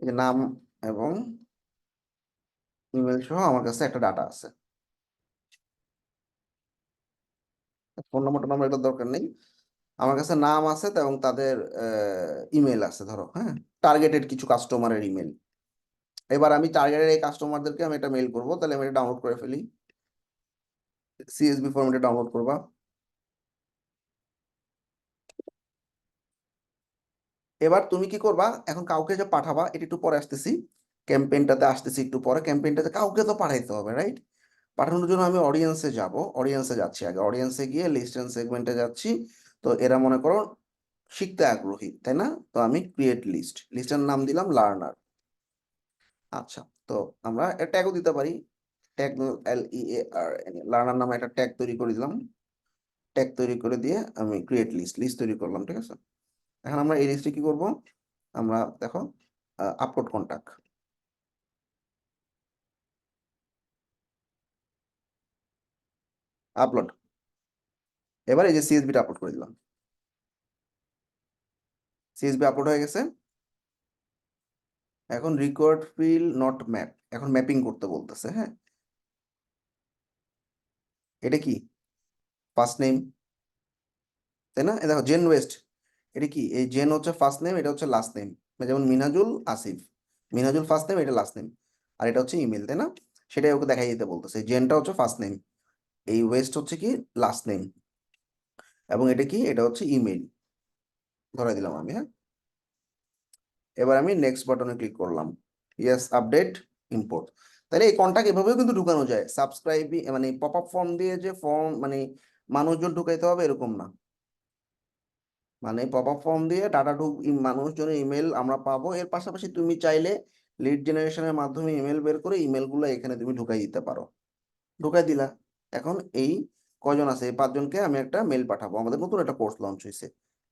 এই যে নাম এবং ইমেল সহ আমার কাছে একটা ডাটা আছে। ফোন নাম্বার এটা দরকার নেই, আমার কাছে নাম আছে এবং তাদের ইমেল আছে ধরো। হ্যাঁ, টার্গেটেড কিছু কাস্টমারের ইমেল। এবার আমি টার্গেটেড এই কাস্টমারদেরকে আমি একটা মেল করবো, তাহলে আমি এটা ডাউনলোড করে ফেলি। সিএসভি ফরম্যাটে ডাউনলোড করবা। এবার তুমি কি করবা? এখন কাউকে যে পাঠাবা, এটা একটু পরে আসতেছি, ক্যাম্পেইনটাতে আসতেছি একটু পরে। ক্যাম্পেইনটাতে কাউকে তো পাঠাইতে হবে, রাইট? পাঠানোর জন্য আমি অডিয়েন্সে যাব, অডিয়েন্সে যাচ্ছি আগে, অডিয়েন্সে গিয়ে লিস্ট এন্ড সেগমেন্টে যাচ্ছি। তো এরা মনে করো শিখতে আগ্রহী, তাই না? তো আমি ক্রিয়েট লিস্ট, লিস্টের নাম দিলাম লার্নার। আচ্ছা, তো আমরা ট্যাগও দিতে পারি, ট্যাগ LEAR, লার্নার নামে একটা ট্যাগ তৈরি করে দিলাম। ট্যাগ তৈরি করে দিয়ে আমি ক্রিয়েট লিস্ট, লিস্ট তৈরি করলাম, ঠিক আছে। এখন আমরা এই লিস্টে কি করব? আমরা দেখো আপলোড কন্টাক্ট, আপলোড। এবার এই যে সিএসবিটা আপলোড করে দিলাম, সিএসবি আপলোড হয়ে গেছে। এখন রিকোয়ার্ড ফিল নট ম্যাপ, এখন ম্যাপিং করতে বলতেছে। হ্যাঁ, এটা কি ফার্স্ট নেম, তাই না? এ দেখো জেন ওয়েস্ট, এটা কি, এই জেন হচ্ছে ফার্স্ট নেম, এটা হচ্ছে লাস্ট নেম। যেমন মিনহাজুল আসিফ, মিনহাজুল ফার্স্ট নেম, এটা লাস্ট নেম, আর এটা হচ্ছে ইমেল, তাই না? সেটাই ওকে দেখাই দিতে বলতেছে। জেনটা হচ্ছে ফার্স্ট নেম, এই ওয়েস্ট হচ্ছে কি লাস্ট নেম, এবং এটা কি, এটা হচ্ছে ইমেল, ধরে দিলাম আমি। হ্যাঁ, এবার আমি নেক্সট বাটনে ক্লিক করলাম, ইয়েস আপডেট ইম্পোর্ট। তাহলে এই কন্টাক্ট এভাবেও কিন্তু ঢুকানো যায়, সাবস্ক্রাইব মানে পপ আপ ফর্ম দিয়ে যে ফর্ম মানে মানুষজন ঢুকাইতে হবে এরকম না, মানে পপ আপ ফর্ম দিয়ে ডাটা মানুষজনের ইমেল আমরা পাবো। এর পাশাপাশি তুমি চাইলে লিড জেনারেশনের মাধ্যমে ইমেল বের করে ইমেলগুলো এখানে তুমি ঢুকাই দিতে পারো। ঢুকাই দিলা। এখন এই কয়জন আছে, এই 5 জনকে আমি একটা মেল পাঠাবো। আমাদের নতুন একটা কোর্স লঞ্চ হয়েছে,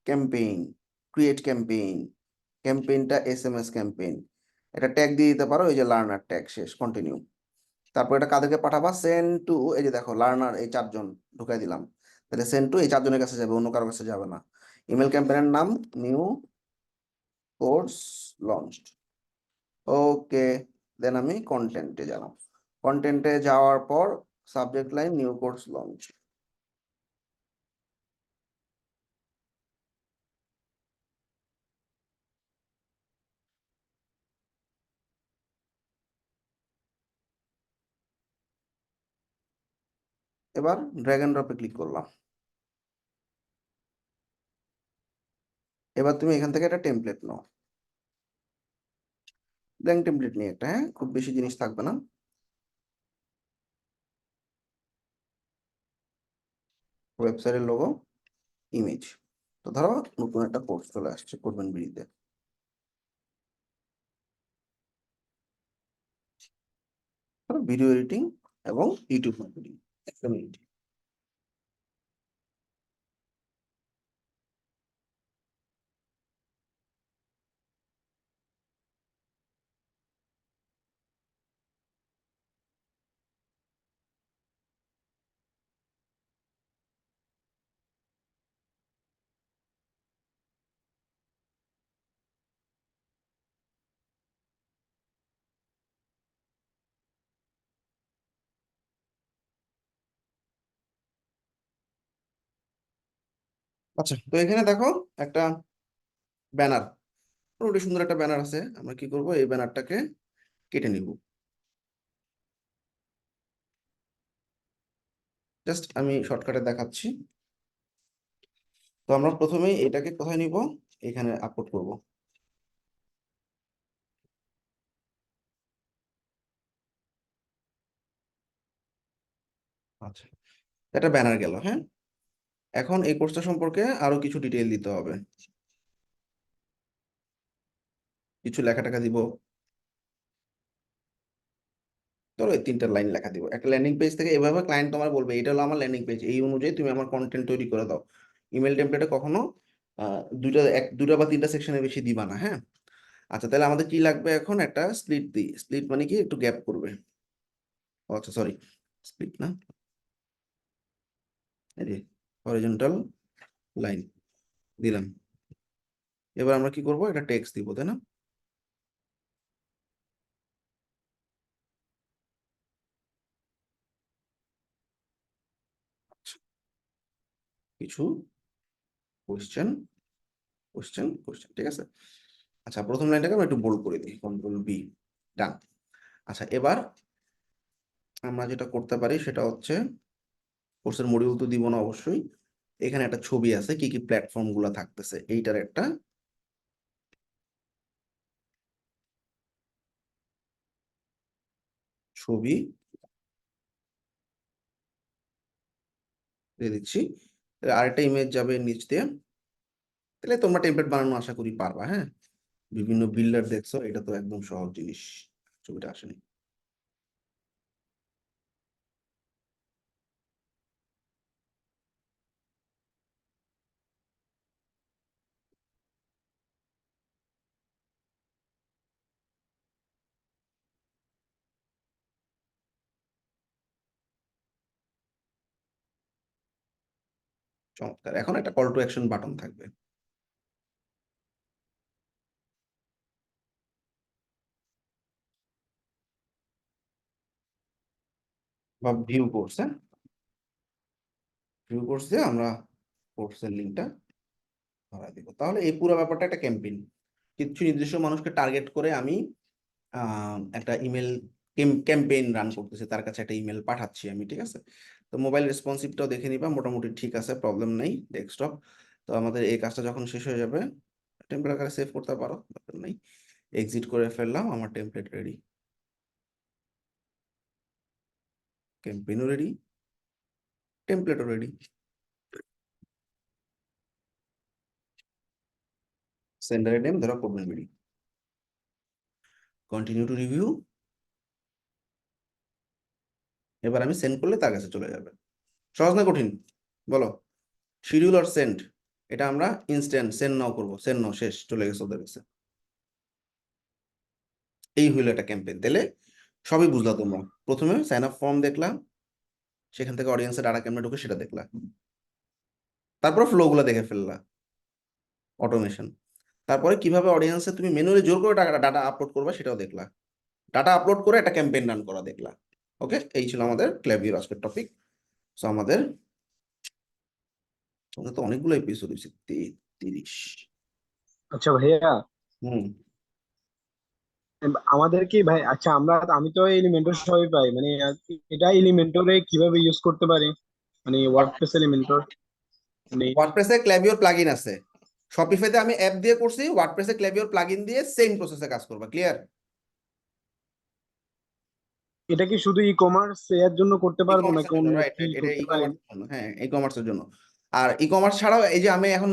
ক্যাম্পেইন, ক্রিয়েট ক্যাম্পেইন, ক্যাম্পেইনটা এসএমএস ক্যাম্পেইন। এটা ট্যাগ দিয়ে দিতে পারো, এই যে লার্নার ট্যাগ, শেষ, কন্টিনিউ। তারপর এটা কাদেরকে পাঠাবা, সেন্ড টু, এই যে দেখো লার্নার এই 4 জন ঢুকাই দিলাম। তাহলে সেন্ড টু এই 4 জনের কাছে যাবে, অন্য কারো কাছে যাবে না। ইমেল ক্যাম্পেইনের নাম নিউ কোর্স লঞ্চড। ওকে, দেন আমি কন্টেন্টে গেলাম। কন্টেন্টে যাওয়ার পর subject line new course launch. এবার ড্র্যাগ এন্ড ড্রপে ক্লিক করলাম। এবার তুমি এখান থেকে একটা টেমপ্লেট নাও, ব্ল্যাঙ্ক টেমপ্লেট নিয়ে একটা, হ্যাঁ, খুব বেশি জিনিস থাকবে না। ওয়েবসাইটের লোগো, ইমেজ। তো ধরো নতুন একটা কোর্স চলে আসছে, করবেন বিড়িতে, ধরো ভিডিও এডিটিং এবং ইউটিউব মার্কেটিং, 1 মিনিট। আচ্ছা, তো এখানে দেখো একটা ব্যানার, মোটামুটি সুন্দর একটা ব্যানার আছে। আমরা কি করব, এই ব্যানারটাকে কেটে নিব। জাস্ট আমি শর্টকাটে দেখাচ্ছি। তো আমরা প্রথমেই এটাকে কোথায় নিব, এখানে আপলোড করব। আচ্ছা, এটা ব্যানার গেল। হ্যাঁ, এখন এই কোর্সটা সম্পর্কে আরো কিছু ডিটেইল দিতে হবে, কিছু লেখা টাকা দিব। ধরো এই 3টা লাইন লেখা দিব। একটা ল্যান্ডিং পেজ থেকে এভাবে ক্লায়েন্ট তোমার বলবে এটা হলো আমার ল্যান্ডিং পেজ, এই অনুযায়ী তুমি আমার কন্টেন্ট তৈরি করে দাও। ইমেল টেমপ্লেটে কখনো দুইটা বা 3টা সেকশনের বেশি দিবা না। হ্যাঁ, আচ্ছা, তাহলে আমাদের কি লাগবে, এখন একটা স্প্লিট দিই। স্প্লিট মানে কি, একটু গ্যাপ করবে। ও আচ্ছা, সরি, স্প্লিট না, এই যে হরিজন্টাল লাইন দিলাম। এবার আমরা কি করব, এটা টেক্সট দিব, তাই না? আচ্ছা, কিছু কোয়েশ্চেন, কোয়েশ্চেন, কোয়েশ্চেন, ঠিক আছে। আচ্ছা, প্রথম লাইনটাকে আমি একটু বোল্ড করে দিই, কন্ট্রোল বি, ডান। আচ্ছা, এবার আমরা যেটা করতে পারি সেটা হচ্ছে, কোর্সের মডিউল তো দিব না অবশ্যই, এখানে একটা ছবি আছে কি কি প্ল্যাটফর্ম গুলা থাকতেছে, এইটার একটা ছবি দিয়ে দিচ্ছি। আরেকটা ইমেজ যাবে নিচ দিয়ে। তাহলে তোমরা টেমপ্লেট বানানো আশা করি পারবা। হ্যাঁ, বিভিন্ন বিল্ডার দেখছো, এটা তো একদম সহজ জিনিস, ছবিটা আসেনি। চমৎকার। এখন একটা কল টু অ্যাকশন বাটন থাকবে। বা ভিউ কোর্স, হ্যাঁ, ভিউ কোর্স দিয়ে আমরা কোর্সের লিঙ্কটা ধরা দিব। তাহলে এই পুরো ব্যাপারটা একটা ক্যাম্পেইন, কিছু নির্দিষ্ট মানুষকে টার্গেট করে আমি একটা ইমেল ক্যাম্পেইন রান করতেছি, তার কাছে একটা ইমেল পাঠাচ্ছি আমি, ঠিক আছে? তো মোবাইল রেসপন্সিভটাও দেখে নিবা, মোটামুটি ঠিক আছে, প্রবলেম নেই, ডেস্কটপ। তো আমাদের এই কাজটা যখন শেষ হয়ে যাবে, টেমপ্লেট আকারে সেভ করতে পারো, দরকার নেই। এক্সিট করে ফেললাম, আমার টেমপ্লেট রেডি, ক্যাম্পেইনও রেডি, টেমপ্লেটও রেডি। সেন্ডারের নেম ধরো করবেন বিডি, কন্টিনিউ টু রিভিউ। এবার আমি সেন্ড করলে তার কাছে চলে যাবে। সহজ না কঠিন বলো? শিডিউল আর সেন্ড, এটা আমরা ইনস্ট্যান্ট সেন্ড নাও করবো, সেন্ড নাও, শেষ, চলে গেছে ওদের কাছে। এই হইলো একটা ক্যাম্পেইন। তাহলে সবই বুঝলা তোমরা। প্রথমে সাইন আপ ফর্ম দেখলা, সেখান থেকে অডিয়েন্সের ডাটা কেমনে ঢুকে সেটা দেখলা, তারপর ফ্লো গুলো দেখে ফেললা, অটোমেশন। তারপরে কিভাবে অডিয়েন্সে তুমি ম্যানুয়ালি জোর করে ডাটা আপলোড করবে সেটাও দেখলা, ডাটা আপলোড করে একটা ক্যাম্পেইন রান করা দেখলা। ওকে, এই ছিল আমাদের ক্ল্যাভিওর আজকের টপিক। সো আমাদের তো অনেকগুলো এপিসোড হয়েছে, 33। আচ্ছা ভাইয়া, হুম। আমাদের কি ভাই, আচ্ছা আমি তো এলিমেন্টর সবই পাই, মানে এটা এলিমেন্টরে কিভাবে ইউজ করতে পারি, মানে ওয়ার্ডপ্রেস এলিমেন্টর, মানে ওয়ার্ডপ্রেসে ক্ল্যাভিওর প্লাগইন আছে, শপিফাইতে আমি অ্যাপ দিয়ে করছি, ওয়ার্ডপ্রেসে ক্ল্যাভিওর প্লাগইন দিয়ে সেম প্রসেসে কাজ করবা, ক্লিয়ার? এটা কি শুধু ই কমার্স এর জন্য করতে ই পারবো কমার্সের নাকি জন্য, অন্য রাইট কি রাইট, এটা করতে ই পারি? কমার্সের জন্য, হ্যাঁ, ই কমার্সের জন্য। আর ই কমার্স ছাড়াও এই যে আমি এখন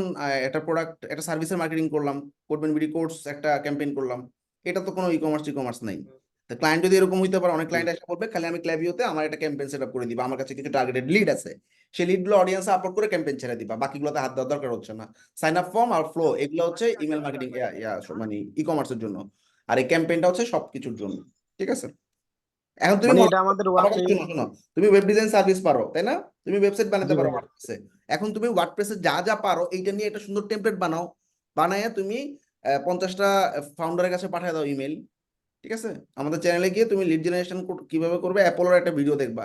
একটা প্রোডাক্ট, একটা সার্ভিসের মার্কেটিং করলাম, করবেন বিডি কোর্স একটা ক্যাম্পেইন করলাম, এটা তো কোনো ই কমার্স নাই। তো ক্লায়েন্ট যদি এরকম হইতে পারে, অনেক ক্লায়েন্ট এসে বলবে খালি আমি ক্ল্যাভিওতে আমার একটা ক্যাম্পেইন সেট আপ করে দিবা, আমার কাছে কিছু টার্গেটেড লিড আছে, সেই লিডগুলো অডিয়েন্সে আপলোড করে ক্যাম্পেইন ছেড়ে দিবা, বাকিগুলোতে হাত দেওয়ার দরকার হচ্ছে না। সাইন আপ ফর্ম আর ফ্লো এগুলো হচ্ছে ইমেল মার্কেটিং, মানে ই কমার্সের জন্য, আর এই ক্যাম্পেইনটা হচ্ছে সবকিছুর জন্য, ঠিক আছে? এখন তুমি মানে মনে এটা আমাদের আমার কথা শোনো শোনো, তুমি ওয়েব ডিজাইন সার্ভিস পারো, তাই না? তুমি ওয়েবসাইট জি বানাতে পারো ভাইয়া। ওয়ার্ডপ্রেসে। এখন তুমি ওয়ার্ডপ্রেসে যা যা পারো এইটা নিয়ে একটা সুন্দর টেমপ্লেট বানাও, বানায় তুমি 50টা ফাউন্ডারের কাছে পাঠিয়ে দাও ইমেল, ঠিক আছে? আমাদের চ্যানেলে গিয়ে তুমি লিড জেনারেশন কিভাবে করবে, অ্যাপোলোর একটা ভিডিও দেখবা,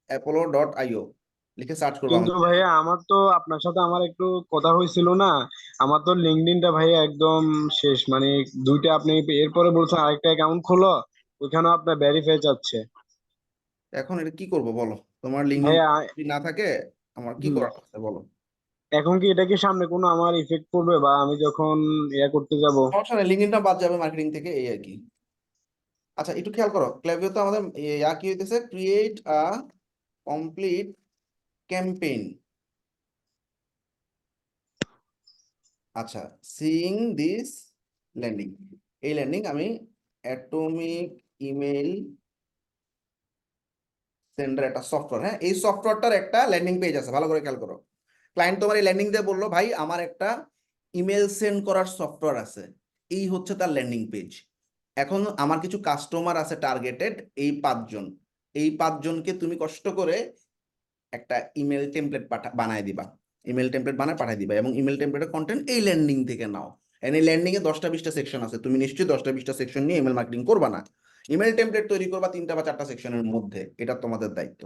apollo.io লিখে সার্চ করবা কিন্তু আমাদের। ভাইয়া আমার তো আপনার সাথে আমার একটু কথা হয়েছিল না, আমার তো লিঙ্কডইনটা ভাইয়া একদম শেষ, মানে দুইটা আপনি এরপরে বলছেন আরেকটা অ্যাকাউন্ট খোলো, ওইখানেও আপনার ভেরিফাই চাচ্ছে। এখন এটা কি করবো বলো? তোমার লিঙ্কডইন ভাইয়া যদি না থাকে আমার কি হুম, করার আছে বলো? এখন কি এটা কি সামনে কোনো আমার ইফেক্ট পড়বে, বা আমি যখন ইয়া করতে যাব? সমস্যা নেই, লিঙ্কডইনটা বাদ যাবে মার্কেটিং থেকে, এই আর কি। আচ্ছা, একটু খেয়াল করো, ক্ল্যাভিও তো আমাদের ইয়া কি হইতেছে, ক্রিয়েট আ কমপ্লিট ক্যাম্পেইন। আচ্ছা, সিইং দিস ল্যান্ডিং, এই ল্যান্ডিং আমি অ্যাটমিক ইমেল সেন্ডার একটা সফটওয়্যার, হ্যাঁ, এই সফটওয়্যারটার একটা ল্যান্ডিং পেজ আছে, ভালো করে খেয়াল করো। ক্লায়েন্ট তোমার এই ল্যান্ডিং দিয়ে বললো ভাই আমার একটা ইমেল সেন্ড করার সফটওয়্যার আছে, এই হচ্ছে তার ল্যান্ডিং পেজ। এখন আমার কিছু কাস্টমার আছে টার্গেটেড, এই 5 জন, এই 5 জনকে তুমি কষ্ট করে একটা ইমেল টেমপ্লেট বানায় দিবা, ইমেল টেমপ্লেট বানায় পাঠিয়ে দিবা, এবং ইমেল টেমপ্লেটের কন্টেন্ট এই ল্যান্ডিং থেকে নাও। এন্ড এই ল্যান্ডিং এ 10টা 20টা সেকশন আছে, তুমি নিশ্চয়ই 10টা 20টা সেকশন নিয়ে ইমেল মার্কেটিং করবা না, ইমেল টেমপ্লেট তৈরি করবা 3টা বা 4টা সেকশনের মধ্যে, এটা তোমাদের দায়িত্ব।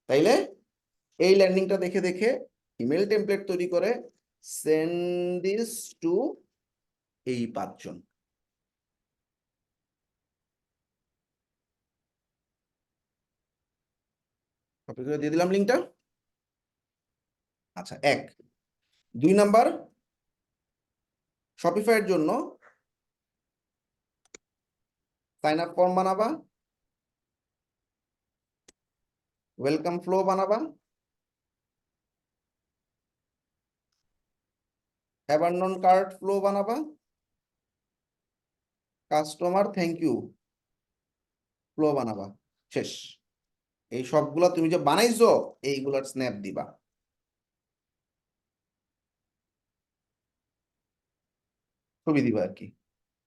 তাইলে এই ল্যান্ডিংটা দেখে দেখে ইমেল টেমপ্লেট তৈরি করে সেন্ড দিস টু এই 5 জন। কপি করে দিয়ে দিলাম লিঙ্কটা। আচ্ছা, 2 নাম্বার, শপিফাইয়ের জন্য সাইন আপ ফর্ম বানাবা, ওয়েলকাম ফ্লো বানাবা, অ্যাবান্ডন কার্ট ফ্লো বানাবা, কাস্টমার থ্যাংক ইউ ফ্লো বানাবা, শেষ। এই সবগুলা তুমি যে বানাইছো এইগুলার স্ন্যাপ দিবা, ছবি দিবা আর কি।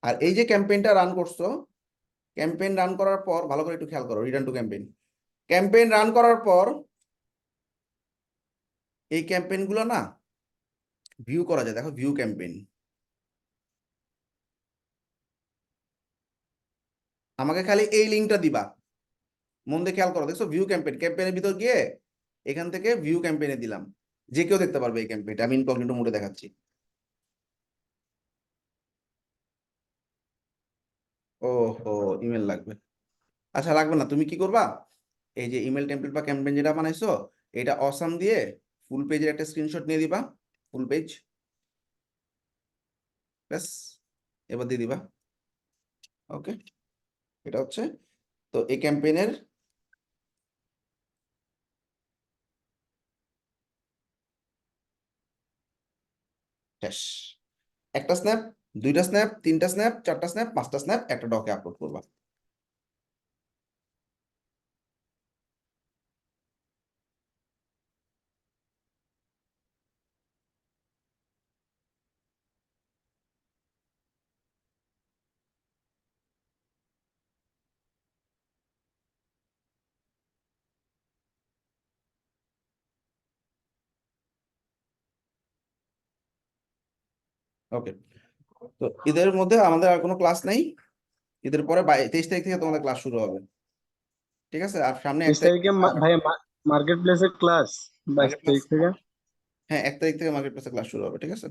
আর এই যে ক্যাম্পেইনটা রান করছো, ক্যাম্পেইন রান করার পর ভালো করে একটু খেয়াল করো, return to campaign, campaign run করার পর এই ক্যাম্পেইন গুলো না ভিউ করা যায়, দেখো ভিউ ক্যাম্পেইন। আমাকে খালি এই লিঙ্কটা দিবা, মন দিয়ে খেয়াল করো, দেখছো ভিউ ক্যাম্পেইন, ক্যাম্পেইনের ভিতর গিয়ে এখান থেকে ভিউ ক্যাম্পেইনে দিলাম, যে কেউ দেখতে পারবে এই ক্যাম্পেইনটা, আমি ইনকগনিটো মোডে দেখাচ্ছি। ওহো, ইমেল লাগবে। আচ্ছা লাগবে না, তুমি কি করবা, এই যে ইমেল টেমপ্লেট বা ক্যাম্পেইন যেটা বানাইছো, এটা অসাম দিয়ে ফুল পেজের একটা স্ক্রিনশট নিয়ে দিবা, ফুল পেজ, ব্যাস, এবার দিয়ে দিবা। ওকে, এটা হচ্ছে তো এই ক্যাম্পেইনের শেষ। একটা স্ন্যাপ, দুইটা স্ন্যাপ, তিনটা স্ন্যাপ, চারটা স্ন্যাপ, পাঁচটা স্ন্যাপ একটা ডকে আপলোড করবা। ওকে, তো ঈদের মধ্যে আমাদের আর কোনো ক্লাস নেই, ঈদের পরে 23 তারিখ থেকে তোমাদের ক্লাস শুরু হবে, ঠিক আছে? আর সামনে এক 30 তারিখ তারিখে ভাইয়া মার্কেট প্লেসের ক্লাস, 22 মার্কেট প্লেস, তারিখ থেকে। হ্যাঁ 1 তারিখ থেকে মার্কেট প্লেসে ক্লাস শুরু হবে, ঠিক আছে?